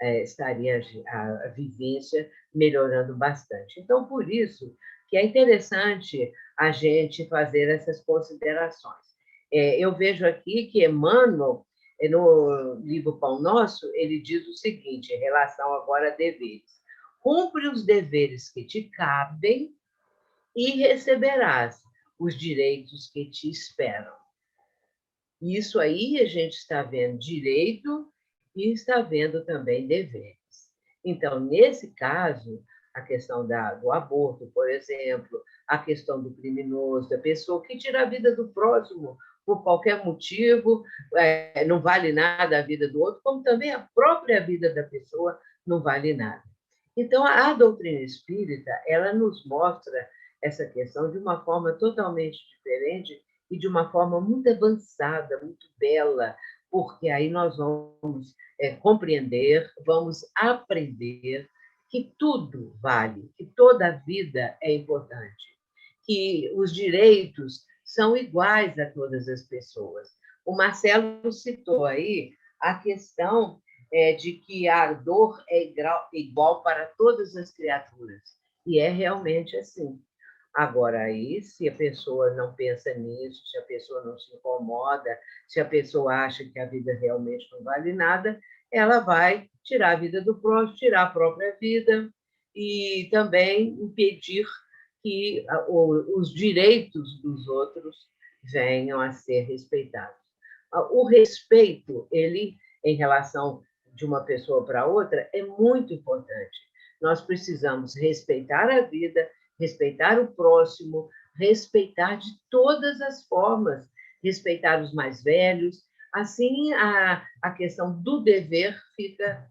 Estaria a vivência melhorando bastante. Então, por isso que é interessante a gente fazer essas considerações. Eu vejo aqui que Emmanuel, no livro Pão Nosso, ele diz o seguinte, em relação agora a deveres: cumpre os deveres que te cabem e receberás os direitos que te esperam. Isso aí a gente está vendo direito e está vendo também deveres. Então, nesse caso, a questão do aborto, por exemplo, a questão do criminoso, da pessoa que tira a vida do próximo por qualquer motivo, não vale nada a vida do outro, como também a própria vida da pessoa não vale nada. Então, a doutrina espírita, ela nos mostra essa questão de uma forma totalmente diferente e de uma forma muito avançada, muito bela, porque aí nós vamos compreender, vamos aprender que tudo vale, que toda a vida é importante, que os direitos são iguais a todas as pessoas. O Marcelo citou aí a questão de que a dor é igual para todas as criaturas, e é realmente assim. Agora, aí, se a pessoa não pensa nisso, se a pessoa não se incomoda, se a pessoa acha que a vida realmente não vale nada, ela vai tirar a vida do próximo, tirar a própria vida e também impedir que os direitos dos outros venham a ser respeitados. O respeito, ele, em relação de uma pessoa para outra, é muito importante. Nós precisamos respeitar a vida, respeitar o próximo, respeitar de todas as formas, respeitar os mais velhos. Assim, a questão do dever fica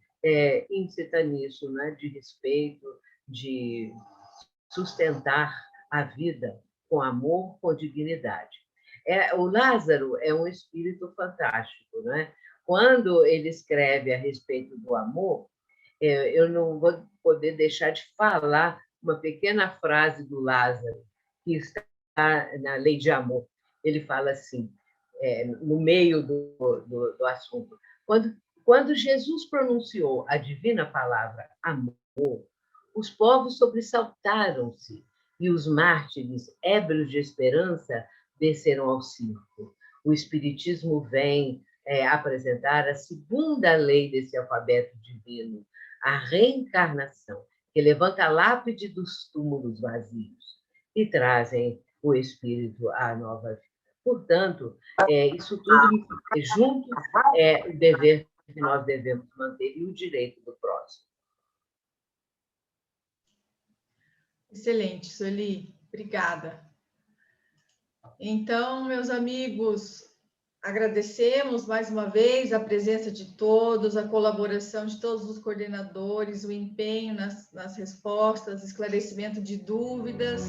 íncita nisso, né? De respeito, de sustentar a vida com amor, com dignidade. O Lázaro é um espírito fantástico, né? Quando ele escreve a respeito do amor, eu não vou poder deixar de falar uma pequena frase do Lázaro, que está na Lei de Amor. Ele fala assim, no meio do assunto: quando Jesus pronunciou a divina palavra amor, os povos sobressaltaram-se e os mártires, ébrios de esperança, desceram ao circo. O Espiritismo vem apresentar a segunda lei desse alfabeto divino, a reencarnação, que levanta a lápide dos túmulos vazios e trazem o espírito à nova vida. Portanto, isso tudo junto é o dever que nós devemos manter e o direito do próximo. Excelente, Sueli. Obrigada. Então, meus amigos, agradecemos mais uma vez a presença de todos, a colaboração de todos os coordenadores, o empenho nas respostas, esclarecimento de dúvidas.